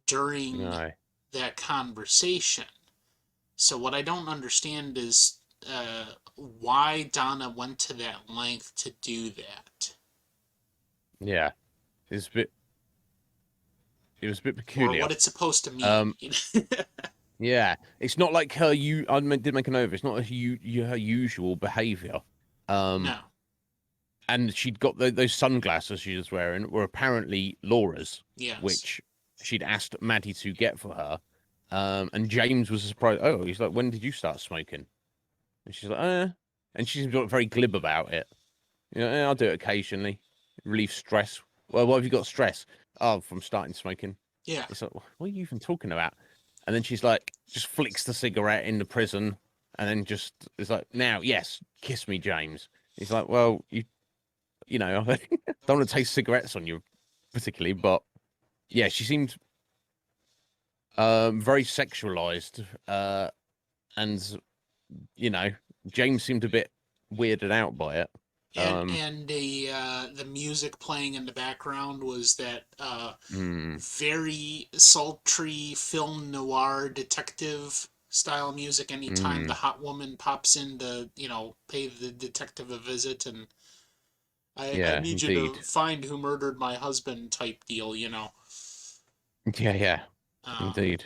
during no, that conversation. So what I don't understand is why Donna went to that length to do that, yeah, it's a bit. It was a bit or peculiar. what it's supposed to mean. Um, yeah, it's not like her. Did make a note of it. It's not her usual behavior. Um, No. and she'd got those sunglasses she was wearing were apparently Laura's, Yes. which she'd asked Maddie to get for her. And James was surprised. Oh, he's like, when did you start smoking? And she's like, and she's very glib about it. I'll do it occasionally, relieve stress. Well, what have you got stress? Oh, from starting smoking. Yeah. It's like, what are you even talking about? And then she's like, just flicks the cigarette in the prison, and then just is like, now, yes, kiss me, James. He's like, well, I don't want to taste cigarettes on you particularly, but yeah, she seemed very sexualized, and you know, James seemed a bit weirded out by it. Um, And the music playing in the background was that mm, very sultry film noir detective style music anytime the mm, hot woman pops in to, pay the detective a visit, and I yeah, need you to indeed. find who murdered my husband type deal. Yeah, yeah, Um, indeed.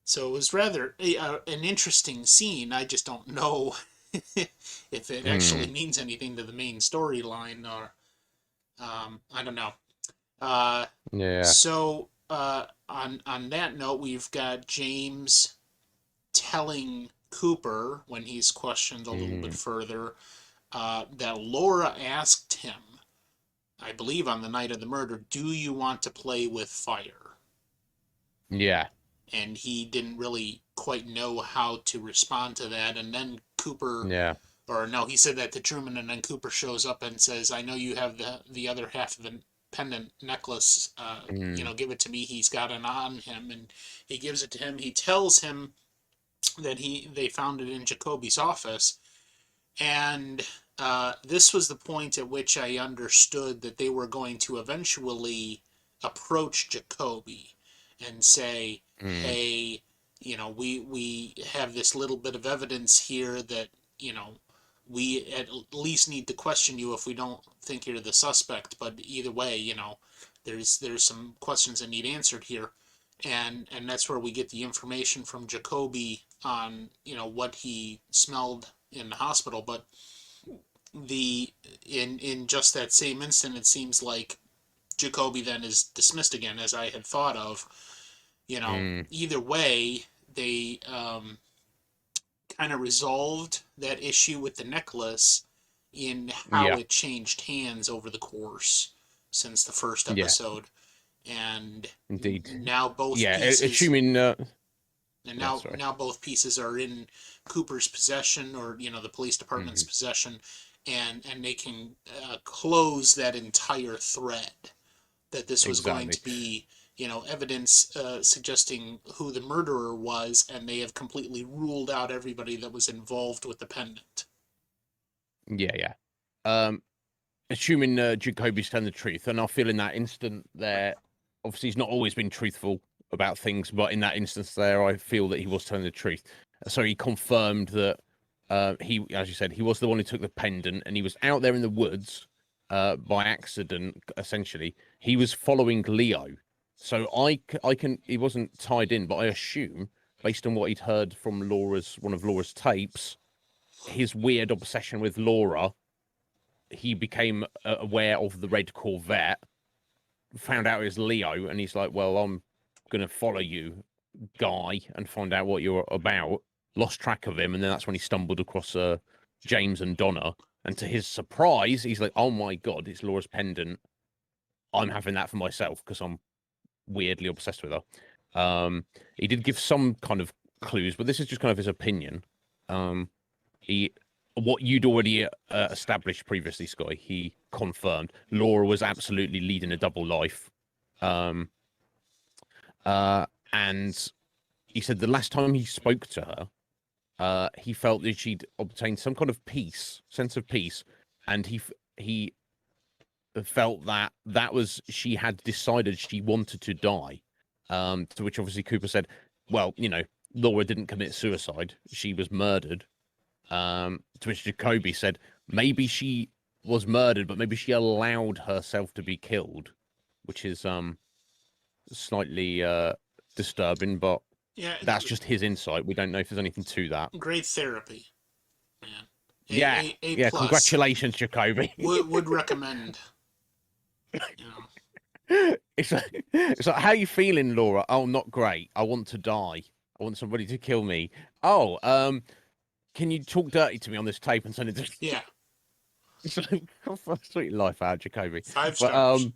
so it was rather an interesting scene. I just don't know if it actually Mm, means anything to the main storyline, or I don't know. Uh, yeah. so on that note, we've got James telling Cooper when he's questioned a little bit Mm, further that Laura asked him, I believe on the night of the murder, do you want to play with fire? yeah. And he didn't really quite know how to respond to that. And then Cooper, Yeah. or no, he said that to Truman, and then Cooper shows up and says, "I know you have the other half of the pendant necklace. Mm. Give it to me. He's got it on him." And he gives it to him. He tells him that they found it in Jacoby's office, and this was the point at which I understood that they were going to eventually approach Jacoby and say, Mm. "Hey, we have this little bit of evidence here that we at least need to question you if we don't think you're the suspect. But either way, there's some questions that need answered here." And that's where we get the information from Jacoby on what he smelled in the hospital. But the in just that same instant, it seems like Jacoby then is dismissed again, as I had thought of. Mm. Either way, they kind of resolved that issue with the necklace in how Yeah. it changed hands over the course since the first Yeah. episode. And Indeed. now both Yeah. pieces Assuming. and Yeah. now Sorry. now both pieces are in Cooper's possession, or the police department's Mm. possession, and they can close that entire thread that this was going Exactly. to be evidence suggesting who the murderer was, and they have completely ruled out everybody that was involved with the pendant. Yeah. Yeah. Assuming Jacoby's telling the truth, and I feel in that instant there, obviously he's not always been truthful about things, but in that instance there, I feel that he was telling the truth. So he confirmed that he, as you said, he was the one who took the pendant, and he was out there in the woods by accident. Essentially, he was following Leo. So I can, he wasn't tied in, but I assume based on what he'd heard from one of Laura's tapes, his weird obsession with Laura, he became aware of the red Corvette, found out it was Leo, and he's like, "Well, I'm gonna follow you, guy, and find out what you're about." Lost track of him, and then that's when he stumbled across James and Donna. And to his surprise, he's like, "Oh my god, it's Laura's pendant! I'm having that for myself because I'm weirdly obsessed with her." He did give some kind of clues, but this is just kind of his opinion. He What you'd already established previously, Sky, he confirmed Laura was absolutely leading a double life. And he said the last time he spoke to her, he felt that she'd obtained some kind of sense of peace, and he felt that was, she had decided she wanted to die. To which obviously Cooper said, "Well, Laura didn't commit suicide; she was murdered." To which Jacoby said, "Maybe she was murdered, but maybe she allowed herself to be killed," which is slightly disturbing, but Yeah, that's just his insight. We don't know if there's anything to that. great therapy, man. Yeah, A yeah. plus. Congratulations, Jacoby. Would recommend. It's like, how you feeling, Laura? Oh, not great. I want to die. I want somebody to kill me. Oh, can you talk dirty to me on this tape and send it to? Yeah, Sweet life out, Jacoby. 5 But stars.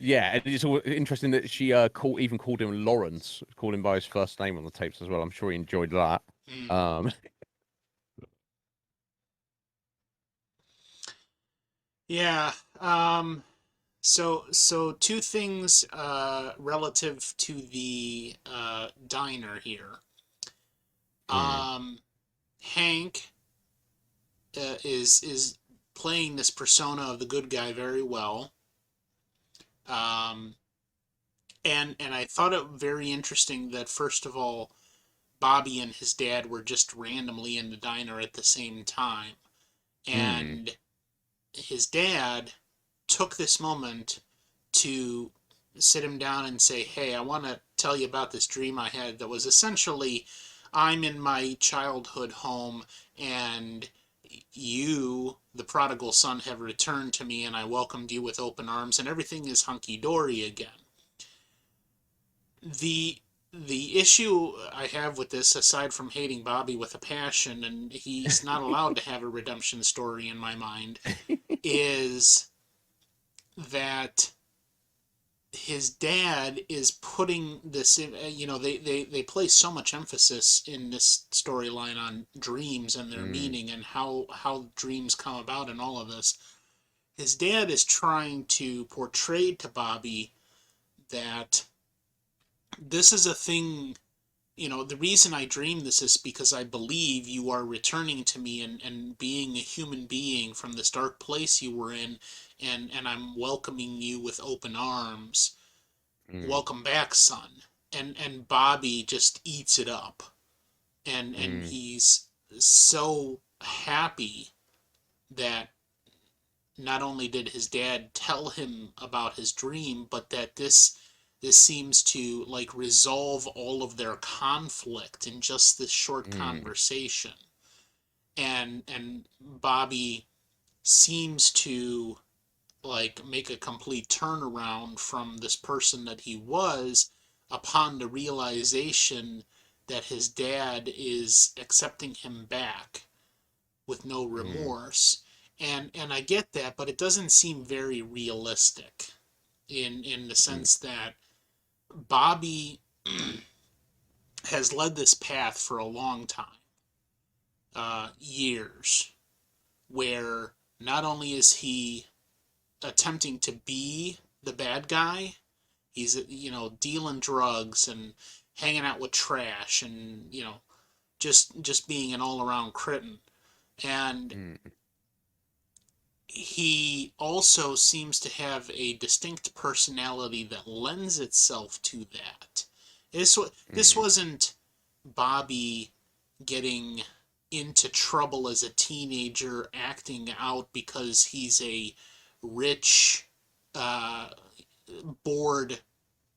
yeah, and it's interesting that she even called him Lawrence, called him by his first name on the tapes as well. I'm sure he enjoyed that. Mm. Yeah. So two things relative to the diner here. Mm. Hank is playing this persona of the good guy very well. Um, and I thought it very interesting that, first of all, Bobby and his dad were just randomly in the diner at the same time, Mm. and his dad took this moment to sit him down and say, "Hey, I want to tell you about this dream I had that was essentially, I'm in my childhood home, and you, the prodigal son, have returned to me, and I welcomed you with open arms, and everything is hunky dory again." The issue I have with this, aside from hating Bobby with a passion, and he's not allowed to have a redemption story in my mind, is that his dad is putting this in, they place so much emphasis in this storyline on dreams and their Mm, meaning and how dreams come about and all of this. His dad is trying to portray to Bobby that this is a thing. The reason I dream this is because I believe you are returning to me and being a human being from this dark place you were in, and I'm welcoming you with open arms. mm, Welcome back, son. And Bobby just eats it up. And mm, he's so happy that not only did his dad tell him about his dream, but that this seems to like resolve all of their conflict in just this short mm, conversation. And Bobby seems to like make a complete turnaround from this person that he was upon the realization that his dad is accepting him back with no mm, remorse. And I get that, but it doesn't seem very realistic in the mm, sense that Bobby has led this path for a long time, years, where not only is he attempting to be the bad guy, he's dealing drugs and hanging out with trash and just being an all around cretin. And mm, he also seems to have a distinct personality that lends itself to that. This mm, wasn't Bobby getting into trouble as a teenager, acting out because he's a rich, uh, bored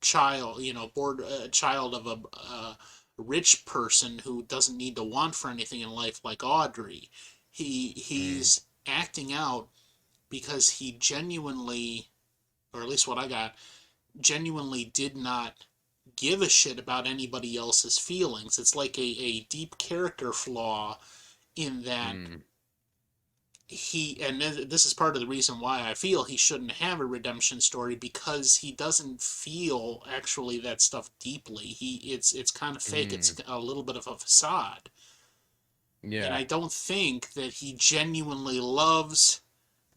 child, bored child of a rich person who doesn't need to want for anything in life like Audrey. mm, He's acting out because he genuinely, or at least what I got, genuinely did not give a shit about anybody else's feelings. It's like a deep character flaw in that mm, and this is part of the reason why I feel he shouldn't have a redemption story, because he doesn't feel actually that stuff deeply. It's kind of fake. It's mm. a little bit of a facade. And Yeah. I don't think that he genuinely loves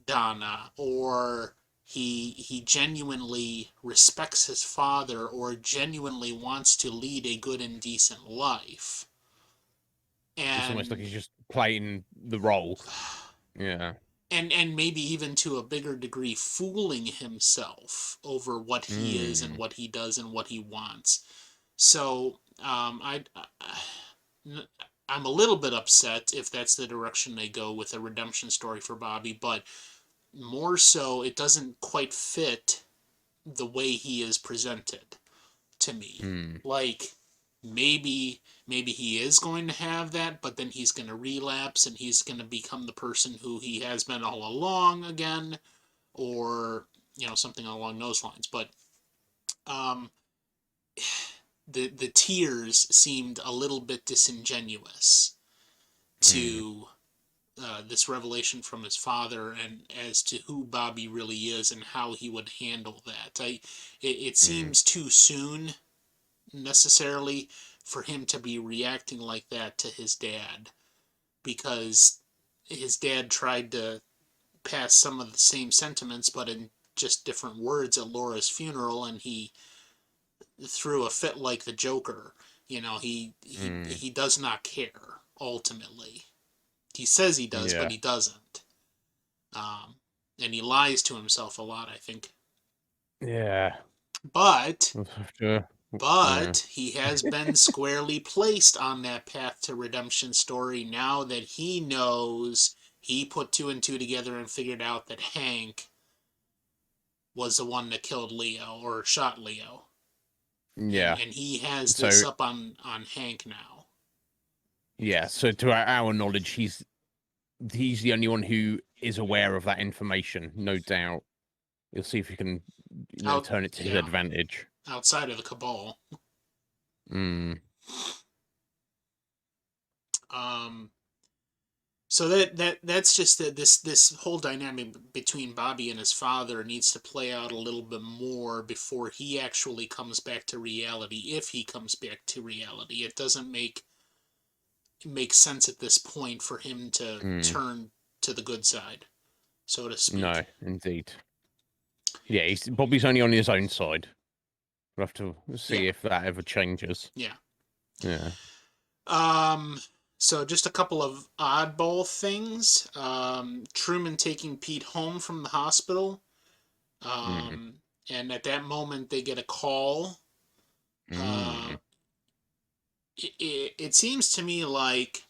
Donna, or he genuinely respects his father, or genuinely wants to lead a good and decent life. It's almost like And he's just playing the role. Yeah. and maybe even to a bigger degree fooling himself over what he is and Mm, what he does and what he wants. So I'm a little bit upset if that's the direction they go with a redemption story for Bobby, but more so it doesn't quite fit the way he is presented to me. mm, Like maybe he is going to have that, but then he's going to relapse and he's going to become the person who he has been all along again, or something along those lines. But um, the tears seemed a little bit disingenuous mm, to this revelation from his father, and as to who Bobby really is and how he would handle that. It mm. seems too soon necessarily for him to be reacting like that to his dad, because his dad tried to pass some of the same sentiments but in just different words at Laura's funeral, and he threw a fit like the Joker. Mm, He does not care ultimately. He says he does, but yeah. he doesn't. Um, and he lies to himself a lot, I think. Yeah. But We'll have to- Yeah. But he has been squarely placed on that path to redemption story now that he knows he put two and two together and figured out that Hank was the one that killed Leo or shot Leo. And Yeah. and he has this So up on Hank now. yeah. So to our knowledge, he's the only one who is aware of that information. No doubt. You'll see if you can, Out turn it to his yeah, advantage. outside of the cabal. Mm, Um So that's just this whole dynamic between Bobby and his father needs to play out a little bit more before he actually comes back to reality. If he comes back to reality, it doesn't make sense at this point for him to Mm, turn to the good side, so to no, speak. indeed. Yeah, Bobby's only on his own side. We'll have to Yeah, see if that ever changes. yeah. Yeah. Um, so just a couple of oddball things. Truman taking Pete home from the hospital. Mm, And at that moment, they get a call. Uh, mm, it seems to me like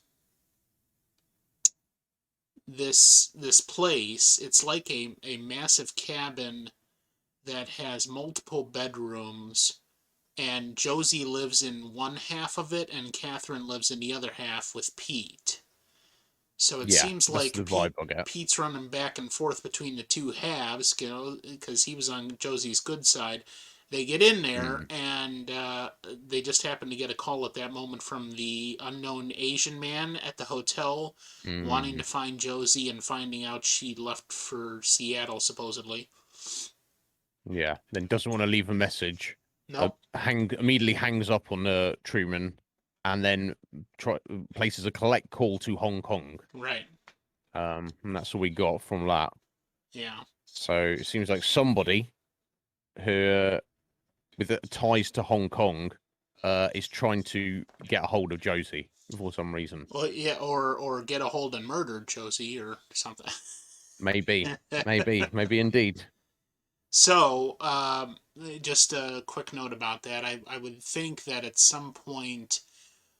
this place. It's like a massive cabin that has multiple bedrooms, and Josie lives in one half of it, and Catherine lives in the other half with Pete. So it yeah, seems that's the like vibe I get. Pete's running back and forth between the two halves, because he was on Josie's good side. They get in there, Mm, and they just happen to get a call at that moment from the unknown Asian man at the hotel, wanting to mm, find Josie and finding out she left for Seattle, supposedly. yeah. Then doesn't want to leave a message. Nope. Immediately hangs up on Truman, and then places a collect call to Hong Kong. Right. And that's all we got from that. Yeah. So it seems like somebody who with ties to Hong Kong is trying to get a hold of Josie for some reason. Well, yeah, or get a hold and murder Josie or something. Maybe indeed. So, just a quick note about that. I would think that at some point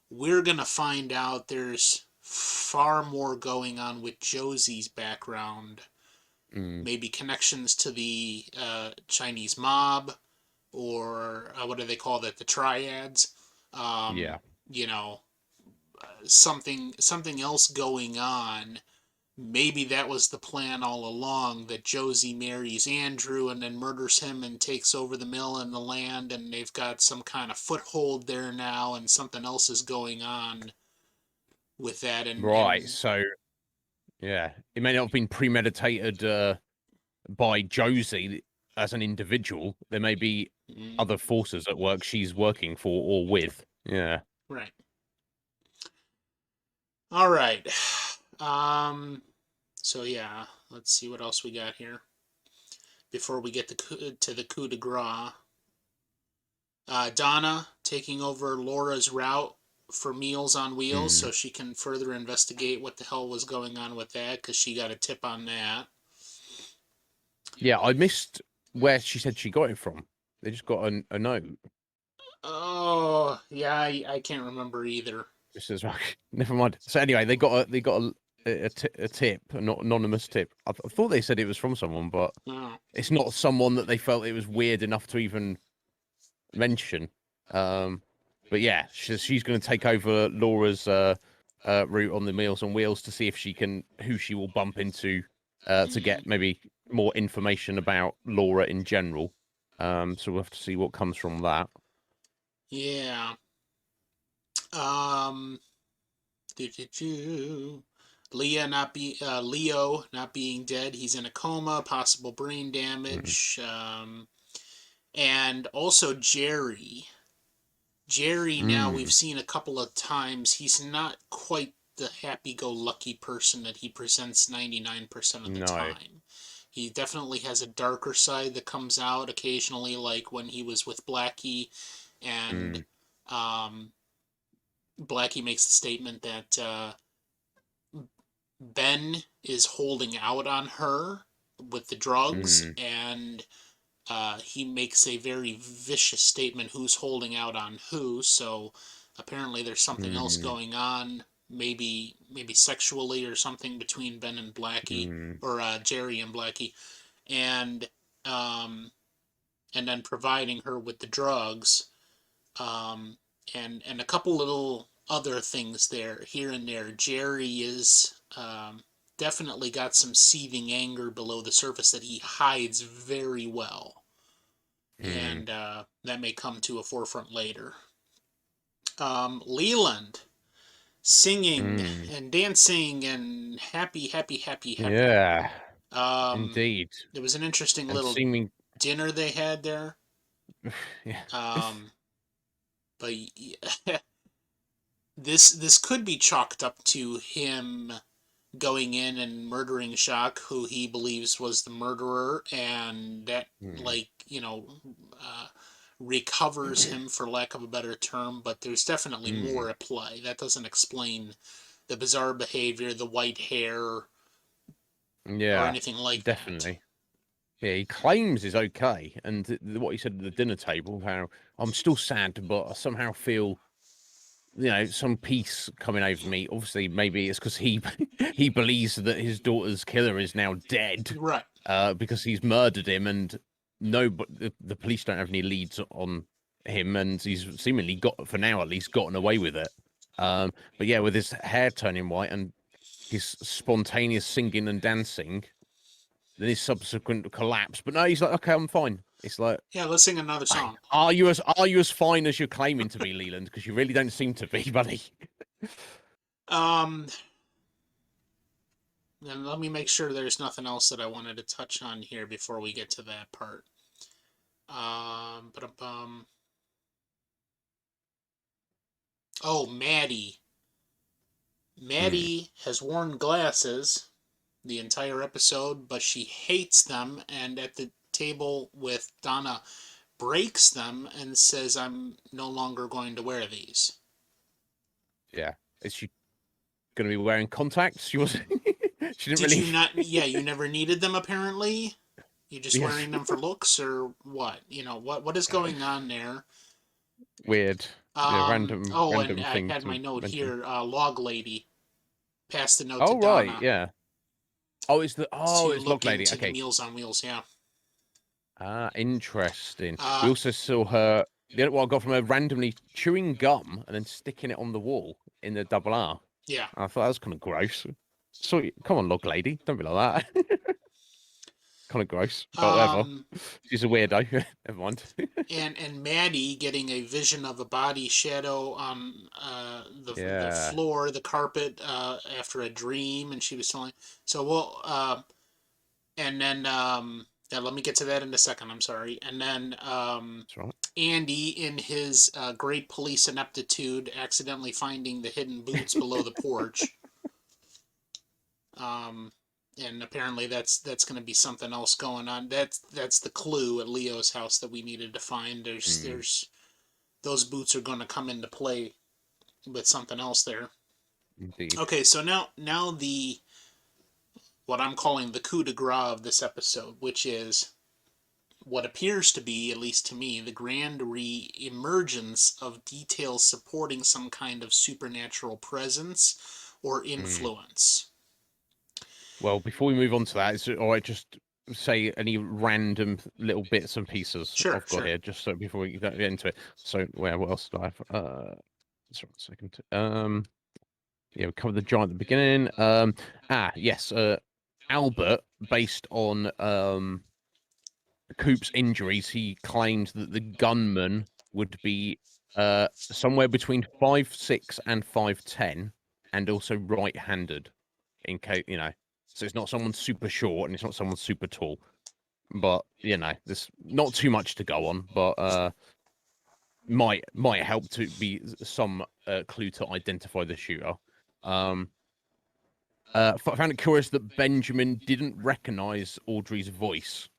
we're going to find out there's far more going on with Josie's background. Mm, Maybe connections to the Chinese mob, or what do they call that? The triads. yeah. You know, something else going on. Maybe that was the plan all along, that Josie marries Andrew and then murders him and takes over the mill and the land, and they've got some kind of foothold there now, and something else is going on with that. Right. And So yeah, it may not have been premeditated by Josie as an individual. There may be mm, other forces at work she's working for or with. Yeah. right. All right. Um. So yeah, let's see what else we got here before we get to the coup de grace. Donna taking over Laura's route for Meals on Wheels Mm. so she can further investigate what the hell was going on with that, because she got a tip on that. Yeah, I missed where she said she got it from. They just got a note. Oh, yeah, I can't remember either. It says, never mind. So anyway, they got a tip, an anonymous tip. I thought they said it was from someone, but Oh, it's not someone that they felt it was weird enough to even mention. Um, but yeah, she's going to take over Laura's route on the Meals on Wheels to see if who she will bump into to get maybe more information about Laura in general. So we'll have to see what comes from that. yeah. Um, do, do, do. Leo not being dead. He's in a coma, possible brain Mm, damage. And also Jerry. Jerry, now we've mm, seen a couple of times, he's not quite the happy-go-lucky person that he presents 99% of the no. time. He definitely has a darker side that comes out occasionally, like when he was with Blackie, and Mm, um, Blackie makes the statement that Ben is holding out on her with the drugs, mm, and he makes a very vicious statement, who's holding out on who. So apparently there's something else mm, going on, maybe sexually or something, between Ben and Blackie, mm, or Jerry and Blackie, and um, and then providing her with the drugs, um, and a couple little other things there, here and there. Jerry is definitely got some seething anger below the surface that he hides very well, mm. and that may come to a forefront later. Leland singing Mm. and dancing and happy, happy, happy, happy. Yeah, Um, indeed. it was an interesting And little seeming, dinner they had there. yeah, Um, but this could be chalked up to him going in and murdering Jacques, who he believes was the murderer, and that, mm, like, recovers him, for lack of a better term. But there's definitely mm, more at play. That doesn't explain the bizarre behavior, the white hair, or yeah, anything like that. definitely. Yeah, he claims he's okay, and what he said at the dinner table, how I'm still sad, but I somehow feel, some peace coming over me. Obviously, maybe it's because he he believes that his daughter's killer is now dead, Right. because he's murdered him, and no, but the police don't have any leads on him, and he's seemingly got, for now at least, gotten away with it. But yeah, with his hair turning white and his spontaneous singing and dancing, then his subsequent collapse. But no, he's like, okay, I'm fine. It's like, Yeah, let's sing another song. are you as fine as you're claiming to be, Leland? Because you really don't seem to be, buddy. Um, and let me make sure there's nothing else that I wanted to touch on here before we get to that part. But oh, Maddie. Mm, Maddie has worn glasses the entire episode, but she hates them, and at the table with Donna breaks them and says, "I'm no longer going to wear these." yeah. Is she going to be wearing contacts? She wasn't. She didn't Did really. you not? Yeah, you never needed them apparently. You just Yes. wearing them for looks, or what? What is going on there? Weird. Yeah, random, Oh, and random I thing had my to note mention. here. Log lady passed the note to Oh right, Donna yeah. to It's look Log Lady. into the Okay. Meals on Wheels. Yeah. Interesting. We Uh, also saw her. The other one I got from her, randomly chewing gum and then sticking it on the wall in the double R. yeah. I thought that was kind of gross. So come on, Log Lady, don't be like that. Kind of gross, but whatever. Um, She's a weirdo. Never mind. and Maddie getting a vision of a body shadow on the Yeah. floor, the carpet, after a dream, and she was telling. So we'll and then yeah, let me get to that in a second. I'm sorry. And then That's right. Andy, in his great police ineptitude, accidentally finding the hidden boots below the porch. Um, and apparently that's going to be something else going on. That's the clue at Leo's house that we needed to find. Mm, There's those boots are going to come into play with something else there. indeed. Okay, so now the what I'm calling the coup de grace of this episode, which is what appears to be, at least to me, the grand re-emergence of details supporting some kind of supernatural presence or Mm. influence. Well, before we move on to that, is it all right just say any random little bits and pieces Sure, I've got sure. here, just so before we get into it. So, what else do I have? Sorry, a second. Yeah, we covered the giant at the beginning. Yes. Albert, based on Coop's injuries, he claimed that the gunman would be somewhere between 5'6" and 5'10", and also right-handed. In case so it's not someone super short and it's not someone super tall. But there's not too much to go on, but might help to be some clue to identify the shooter. I found it curious that Benjamin didn't recognize Audrey's voice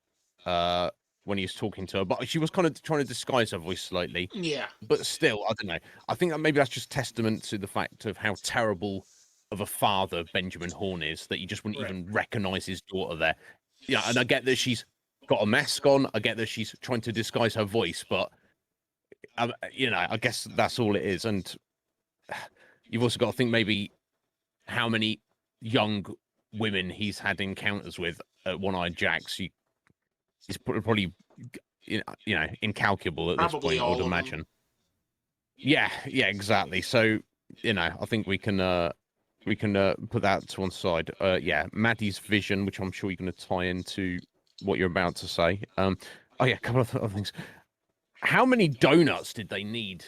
when he was talking to her, but she was kind of trying to disguise her voice slightly. Yeah. But still, I don't know. I think that maybe that's just testament to the fact of how terrible of a father Benjamin Horn is, that he just wouldn't Right. even recognize his daughter there. Yeah, and I get that she's got a mask on. I get that she's trying to disguise her voice, but I guess that's all it is. And you've also got to think maybe how many young women he's had encounters with at One-Eyed Jacks. He's probably incalculable at this Probably point, I would all of them. imagine. Yeah, exactly. So, I think we can put that to one side. Yeah, Maddie's vision, which I'm sure you're going to tie into what you're about to say. Oh yeah, a couple of other things. How many donuts did they need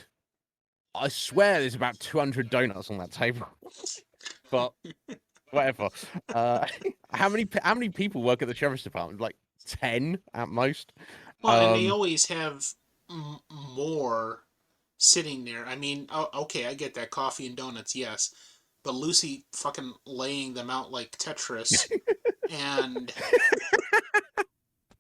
I swear there's about 200 donuts on that table, but whatever. Uh, how many people work at the sheriff's department? Like 10 at most. Well, and they Um, always have more sitting there. I mean, okay, I get that coffee and donuts, yes, but Lucy fucking laying them out like Tetris, and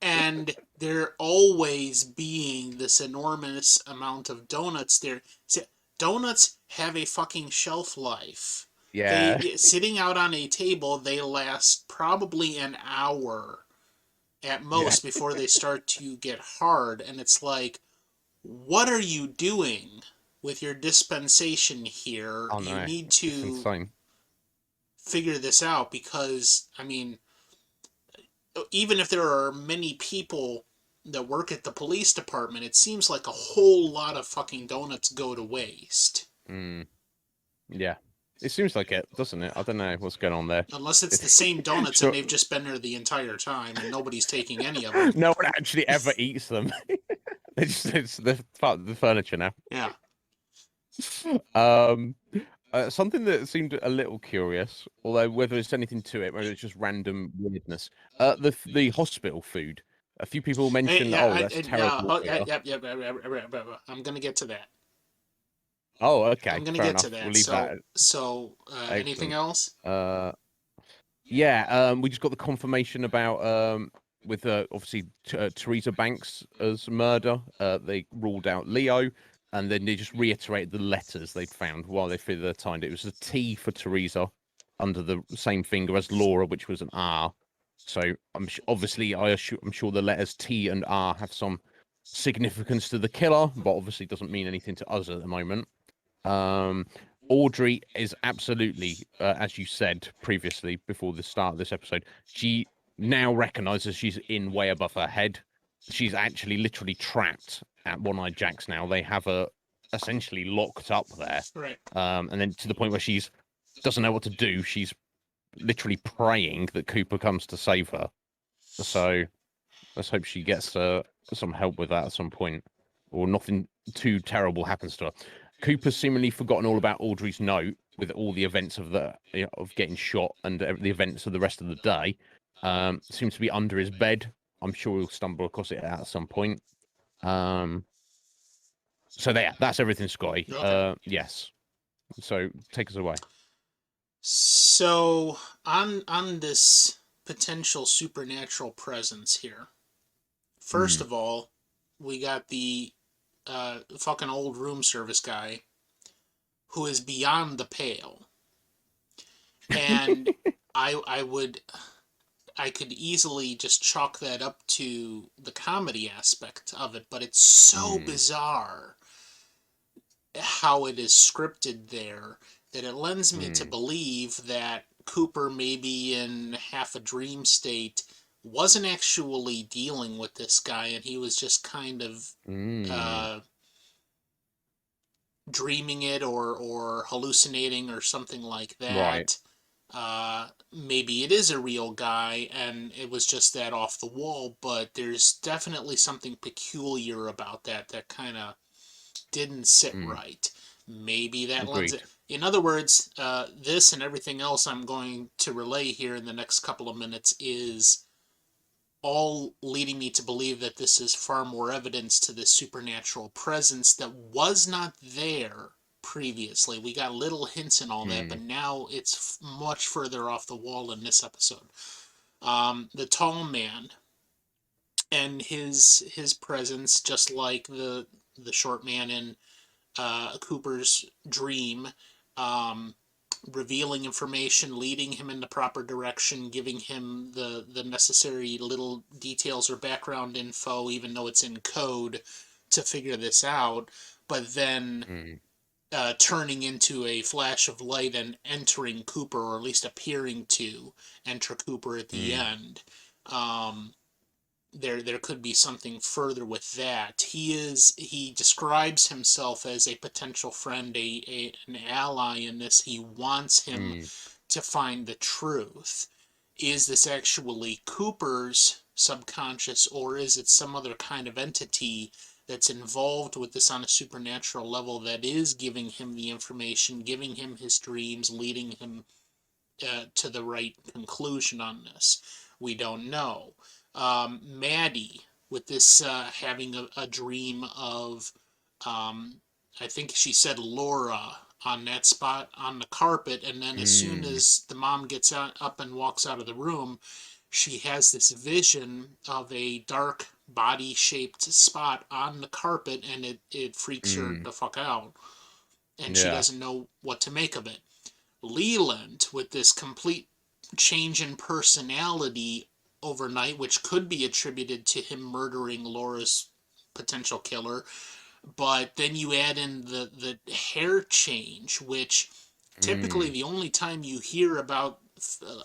and there always being this enormous amount of donuts there. See, donuts have a fucking shelf life. yeah, They sitting out on a table, they last probably an hour at yeah. most before they start to get hard, and it's like, what are you doing with your dispensation here? Oh You no, need it's to insane. figure this out because, I mean, even if there are many people that work at the police department, it seems like a whole lot of fucking donuts go to waste. Mm, yeah, it seems like it, doesn't it? I don't know what's going on there. Unless it's the same donuts and Sure, they've just been there the entire time and nobody's taking any of them. no one actually ever eats them. It's the part of the furniture now. Yeah. Um, something that seemed a little curious, although whether it's anything to it, whether it's just random weirdness. The hospital food. A few people Hey, mentioned, yeah, oh, that's terrible here. I'm gonna get to that. Oh, okay, I'm gonna fair get to enough. We'll that. leave that. Anything Excellent. else? Yeah, we just got the confirmation about with obviously Teresa Banks as murder. They ruled out Leo, and then they just reiterated the letters they'd found while they filled their time. It was a T for Teresa under the same finger as Laura, which was an R. So obviously I'm sure the letters T and R have some significance to the killer, but obviously doesn't mean anything to us at the moment. Um, Audrey is absolutely, as you said previously before the start of this episode, she now recognizes she's in way above her head. She's actually literally trapped at One Eye Jack's now. They have her essentially locked up there. Right. And then to the point where she's doesn't know what to do. She's literally praying that Cooper comes to save her. So let's hope she gets some help with that at some point, or nothing too terrible happens to her. Cooper's seemingly forgotten all about Audrey's note with all the events of of getting shot and the events of the rest of the day. Seems to be under his bed. I'm sure he'll stumble across it at some point. So there, that's everything, Scotty. Okay. Yes. So take us away. So on this potential supernatural presence here. First of all, we got the fucking old room service guy who is beyond the pale. And I could easily just chalk that up to the comedy aspect of it, but it's so bizarre how it is scripted there that it lends me to believe that Cooper, maybe in half a dream state, wasn't actually dealing with this guy and he was just kind of dreaming it or hallucinating or something like Right. that. Maybe it is a real guy and it was just that off the wall, but there's definitely something peculiar about that kind of didn't sit right. Maybe that lends Agreed. it. In other words, this and everything else I'm going to relay here in the next couple of minutes is all leading me to believe that this is far more evidence to this supernatural presence that was not there previously. We got little hints and all that, but now it's much further off the wall in this episode. The tall man and his presence, just like the short man in Cooper's dream, revealing information, leading him in the proper direction, giving him the necessary little details or background info, even though it's in code, to figure this out. But then turning into a flash of light and entering Cooper, or at least appearing to enter Cooper at the end. There could be something further with that. He describes himself as a potential friend, an ally in this. He wants him to find the truth. Is this actually Cooper's subconscious, or is it some other kind of entity that's involved with this on a supernatural level that is giving him the information, giving him his dreams, leading him to the right conclusion on this. We don't know. Maddie, with this having a dream of, I think she said Laura on that spot on the carpet, and then as soon Mm, as the mom gets up and walks out of the room, she has this vision of a dark body shaped spot on the carpet, and it freaks her mm, the fuck out, and she yeah. doesn't know what to make of it. Leland, with this complete change in personality overnight, which could be attributed to him murdering Laura's potential killer, but then you add in the hair change, which typically Mm, the only time you hear about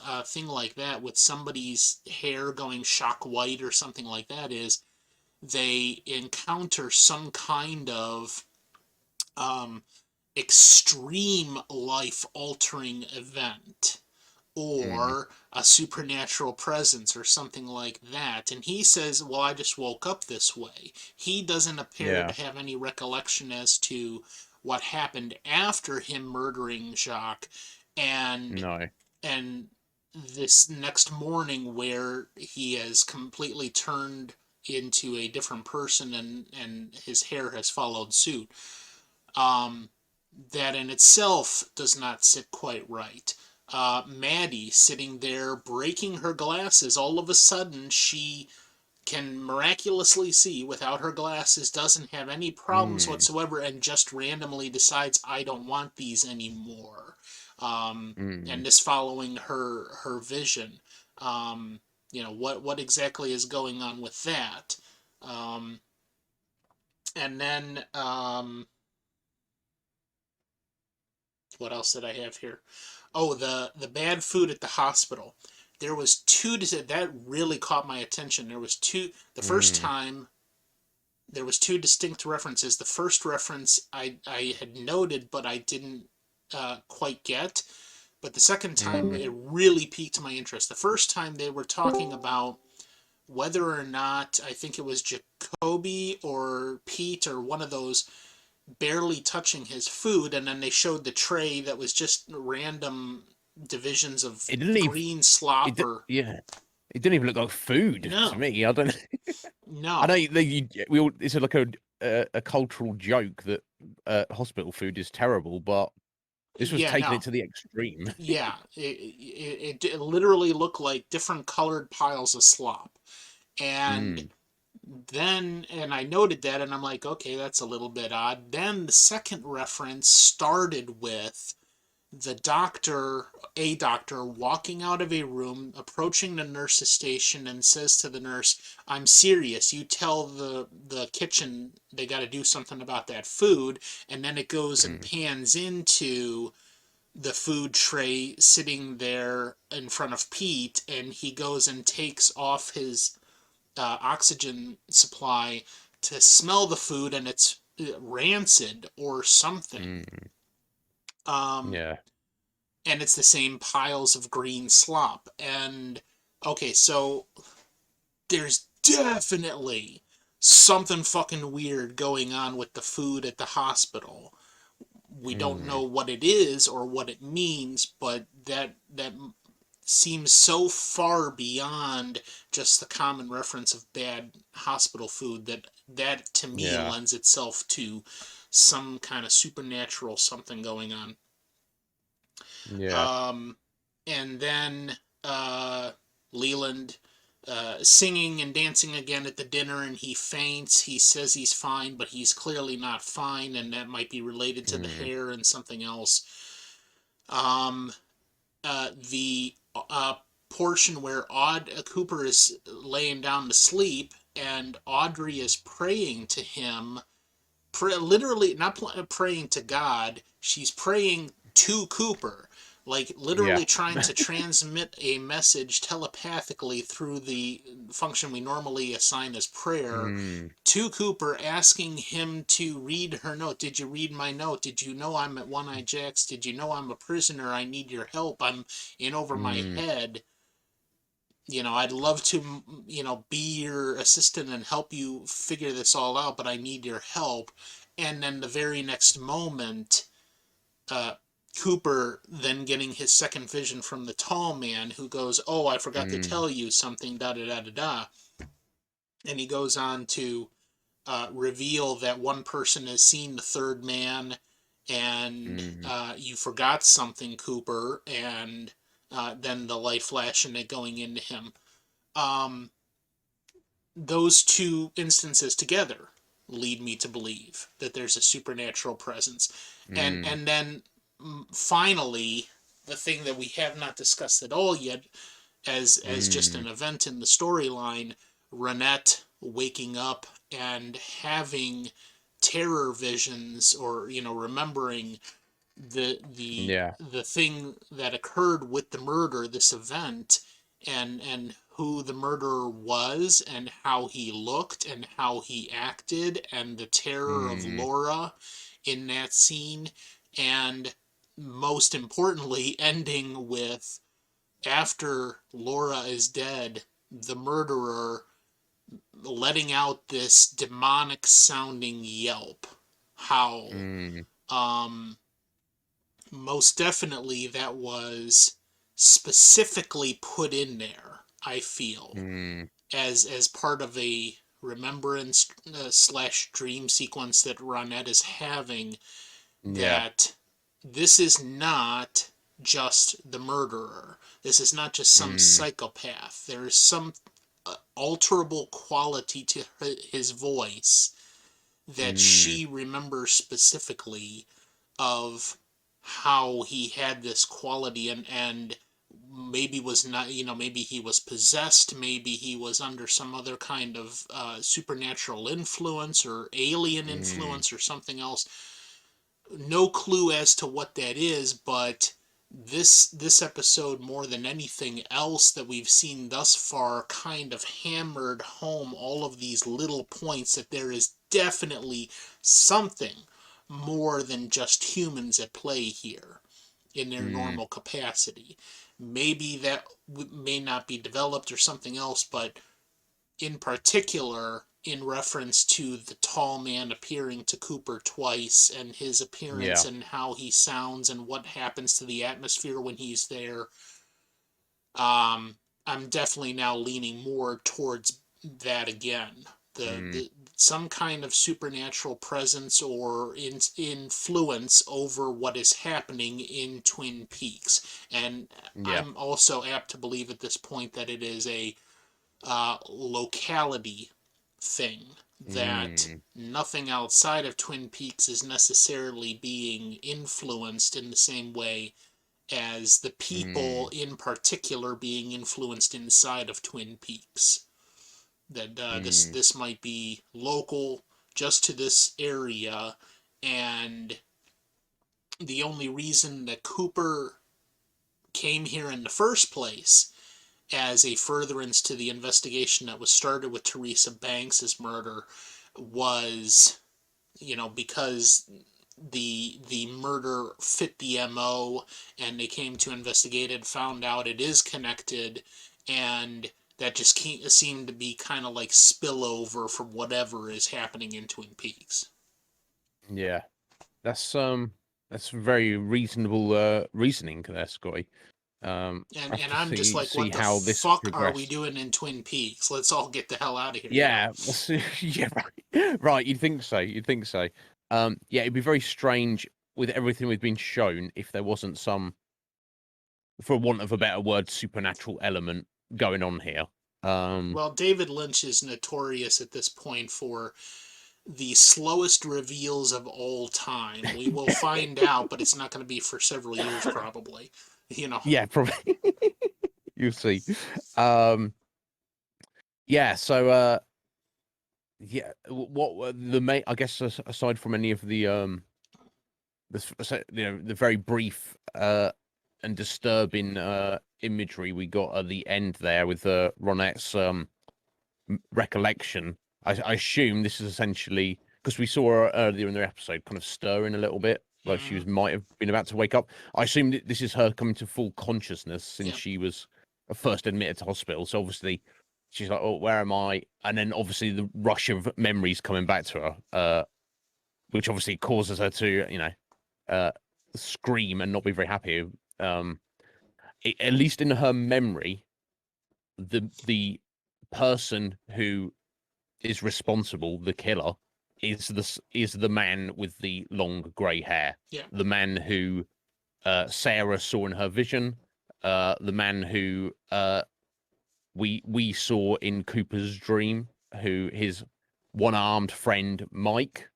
a thing like that with somebody's hair going shock white or something like that is they encounter some kind of um, extreme life altering event mm, or a supernatural presence or something like that. And he says, well, I just woke up this way. He doesn't appear to yeah. have any recollection as to what happened after him murdering Jacques and No. and this next morning where he has completely turned into a different person and his hair has followed suit. Um, that in itself does not sit quite right. Maddie sitting there breaking her glasses, all of a sudden she can miraculously see without her glasses, doesn't have any problems Mm, whatsoever, and just randomly decides, I don't want these anymore. Um, mm, and this following her vision. What exactly is going on with that? Um, and then what else did I have here? Oh, the bad food at the hospital. There was two that really caught my attention. There was two. The first mm, time there was two distinct references. The first reference I had noted, but I didn't quite get. But the second time mm. it really piqued my interest. The first time they were talking about whether or not I think it was Jacoby or Pete or one of those barely touching his food, and then they showed the tray that was just random divisions of It didn't even. green slop or Yeah. It didn't even look like food to no, me. I don't. I know no, we all. It's like a cultural joke that hospital food is terrible, but this was yeah, taking no, it to the extreme. yeah, it literally looked like different colored piles of slop, and Mm, and I noted that, and I'm like, okay, that's a little bit odd. Then the second reference started with a doctor, walking out of a room, approaching the nurse's station, and says to the nurse, "I'm serious. You tell the kitchen they got to do something about that food." And then it goes and mm, pans into the food tray sitting there in front of Pete, and he goes and takes off his oxygen supply to smell the food, and it's rancid or something. mm, Um, yeah. and it's the same piles of green slop. And okay, so there's definitely something fucking weird going on with the food at the hospital. We don't know Mm, what it is or what it means, but that seems so far beyond just the common reference of bad hospital food that to me yeah. lends itself to some kind of supernatural something going on. Yeah. Um, and then Leland singing and dancing again at the dinner, and he faints. He says he's fine, but he's clearly not fine, and that might be related to the Mm, hair and something else. Um, the portion where Cooper is laying down to sleep, and Audrey is praying to him, literally not praying to God. She's praying to Cooper, like yeah. literally trying to transmit a message telepathically through the function we normally assign as prayer Mm, to Cooper, asking him to read her note. Did you read my note? Did you know I'm at One Eye Jacks? Did you know I'm a prisoner? I need your help. I'm in over my mm, head. I'd love to, be your assistant and help you figure this all out, but I need your help. And then the very next moment, uh, Cooper then getting his second vision from the tall man who goes, "Oh, I forgot to Mm, tell you something, da da da da da." And he goes on to reveal that one person has seen the third man, and mm, you forgot something, Cooper, and then the light flash and it going into him. Um, those two instances together lead me to believe that there's a supernatural presence, and mm, then finally, the thing that we have not discussed at all yet, as just mm. an event in the storyline, Ronette waking up and having terror visions, or remembering Yeah. the thing that occurred with the murder, this event, and who the murderer was, and how he looked, and how he acted, and the terror of Mm, Laura in that scene, and most importantly, ending with, after Laura is dead, the murderer letting out this demonic sounding yelp, howl. mm, Um, Most definitely that was specifically put in there, I feel, mm. as part of a remembrance slash dream sequence that Ronette is having, Yeah. that this is not just the murderer. This is not just some Mm, psychopath. There is some alterable quality to his voice that mm, she remembers specifically, of how he had this quality, and maybe was not, maybe he was possessed, maybe he was under some other kind of supernatural influence or alien mm. influence or something else. No clue as to what that is, but this episode, more than anything else that we've seen thus far, kind of hammered home all of these little points, that there is definitely something more than just humans at play here in their Mm, normal capacity. Maybe that may not be developed or something else, but in particular, in reference to the tall man appearing to Cooper twice, and his appearance yeah. and how he sounds and what happens to the atmosphere when he's there. um, I'm definitely now leaning more towards that again. Mm, The some kind of supernatural presence or influence over what is happening in Twin Peaks, and yeah. I'm also apt to believe at this point that it is a locality thing, that Mm, nothing outside of Twin Peaks is necessarily being influenced in the same way as the people mm, in particular being influenced inside of Twin Peaks. That mm, this might be local just to this area, and the only reason that Cooper came here in the first place, as a furtherance to the investigation that was started with Teresa Banks's murder, was, because the murder fit the MO, and they came to investigate it, found out it is connected, and that just seemed to be kind of like spillover from whatever is happening in Twin Peaks. yeah. That's very reasonable reasoning there, Scotty. I have And to I'm just like, see what the how this fuck are we progressed. doing in Twin Peaks? Let's all get the hell out of here, Yeah, yeah, right. Right, you'd think so. You'd think so. Yeah, it'd be very strange with everything we've been shown if there wasn't some, for want of a better word, supernatural element going on here. Um, Well, David Lynch is notorious at this point for the slowest reveals of all time. We will find out, but it's not going to be for several years, probably. You know. yeah, probably. You'll see. Um, yeah. So, yeah. What were the main? I guess aside from any of the the very brief and disturbing imagery we got at the end there with Ronette's recollection. I assume this is essentially because we saw her earlier in the episode kind of stirring a little bit, like she Mm-hmm. was might have been about to wake up. I assume that this is her coming to full consciousness since Yep. she was. first admitted to hospital. So obviously she's like, "Oh, where am I?" And then obviously the rush of memories coming back to her, which obviously causes her to, scream and not be very happy. At least in her memory, the person who is responsible, the killer, is the man with the long grey hair. Yeah. The man who Sarah saw in her vision. The man who we saw in Cooper's dream, who his one-armed friend Mike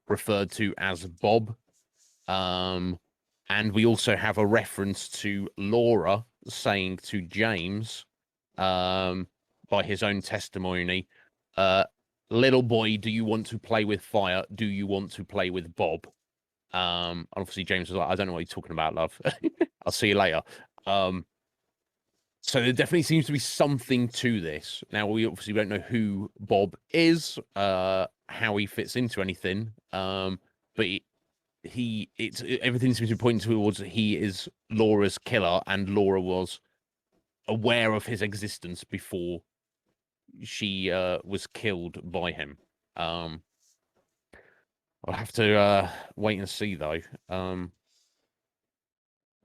referred to as Bob. And we also have a reference to Laura saying to James, by his own testimony, little boy, do you want to play with fire? Do you want to play with Bob? Obviously James was like, I don't know what you're talking about, love. I'll see you later. So there definitely seems to be something to this. Now we obviously don't know who Bob is, how he fits into anything. But everything seems to be pointing towards he is Laura's killer, and Laura was aware of his existence before she was killed by him. I'll have to wait and see though.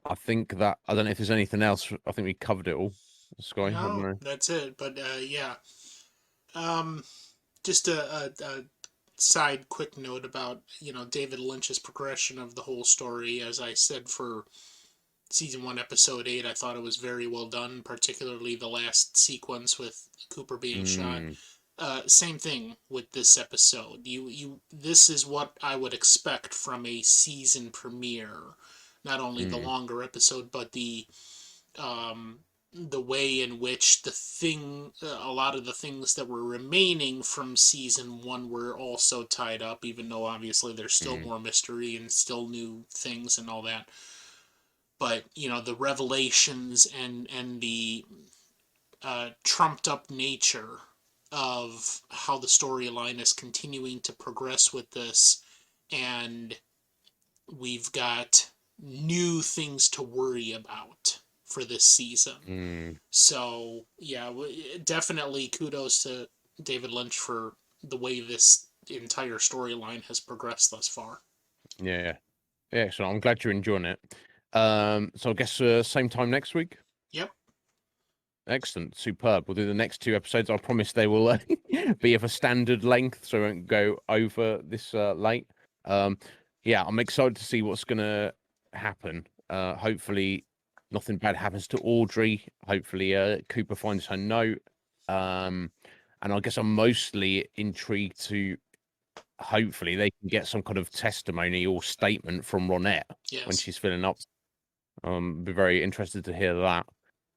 I think that I don't know if there's anything else. I think we covered it all. Sky, I don't No, know. that's it. But yeah, just a side quick note about David Lynch's progression of the whole story. As I said for season 1, episode 8, I thought it was very well done, particularly the last sequence with Cooper being shot. Same thing with this episode. This is what I would expect from a season premiere. Not only the longer episode, but the way in which a lot of the things that were remaining from season 1 were also tied up, even though obviously there's still more mystery and still new things and all that. But the revelations and the trumped up nature of how the storyline is continuing to progress with this, and we've got new things to worry about for this season. So yeah, definitely kudos to David Lynch for the way this entire storyline has progressed thus far. Yeah. So I'm glad you're enjoying it. So I guess same time next week. Yep. Excellent, superb. We'll do the next 2 episodes. I promise they will be of a standard length, so I won't go over this late. Yeah, I'm excited to see what's gonna happen. Hopefully, nothing bad happens to Audrey. Hopefully, Cooper finds her note. And I guess I'm mostly intrigued to hopefully they can get some kind of testimony or statement from Ronette when she's filling up. Be very interested to hear that.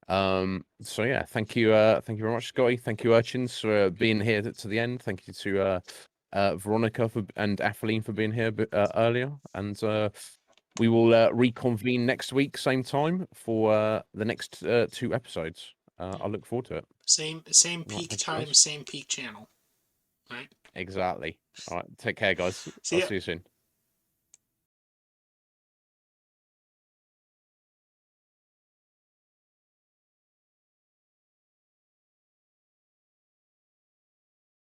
So yeah, thank you very much, Scotty. Thank you, Urchins, for being here to the end. Thank you to Veronica and Atheline for being here earlier, and we will reconvene next week, same time, for the next 2 episodes. I look forward to it. Same peak time, same peak channel. Right. Exactly. All right. Take care, guys. I'll see you soon.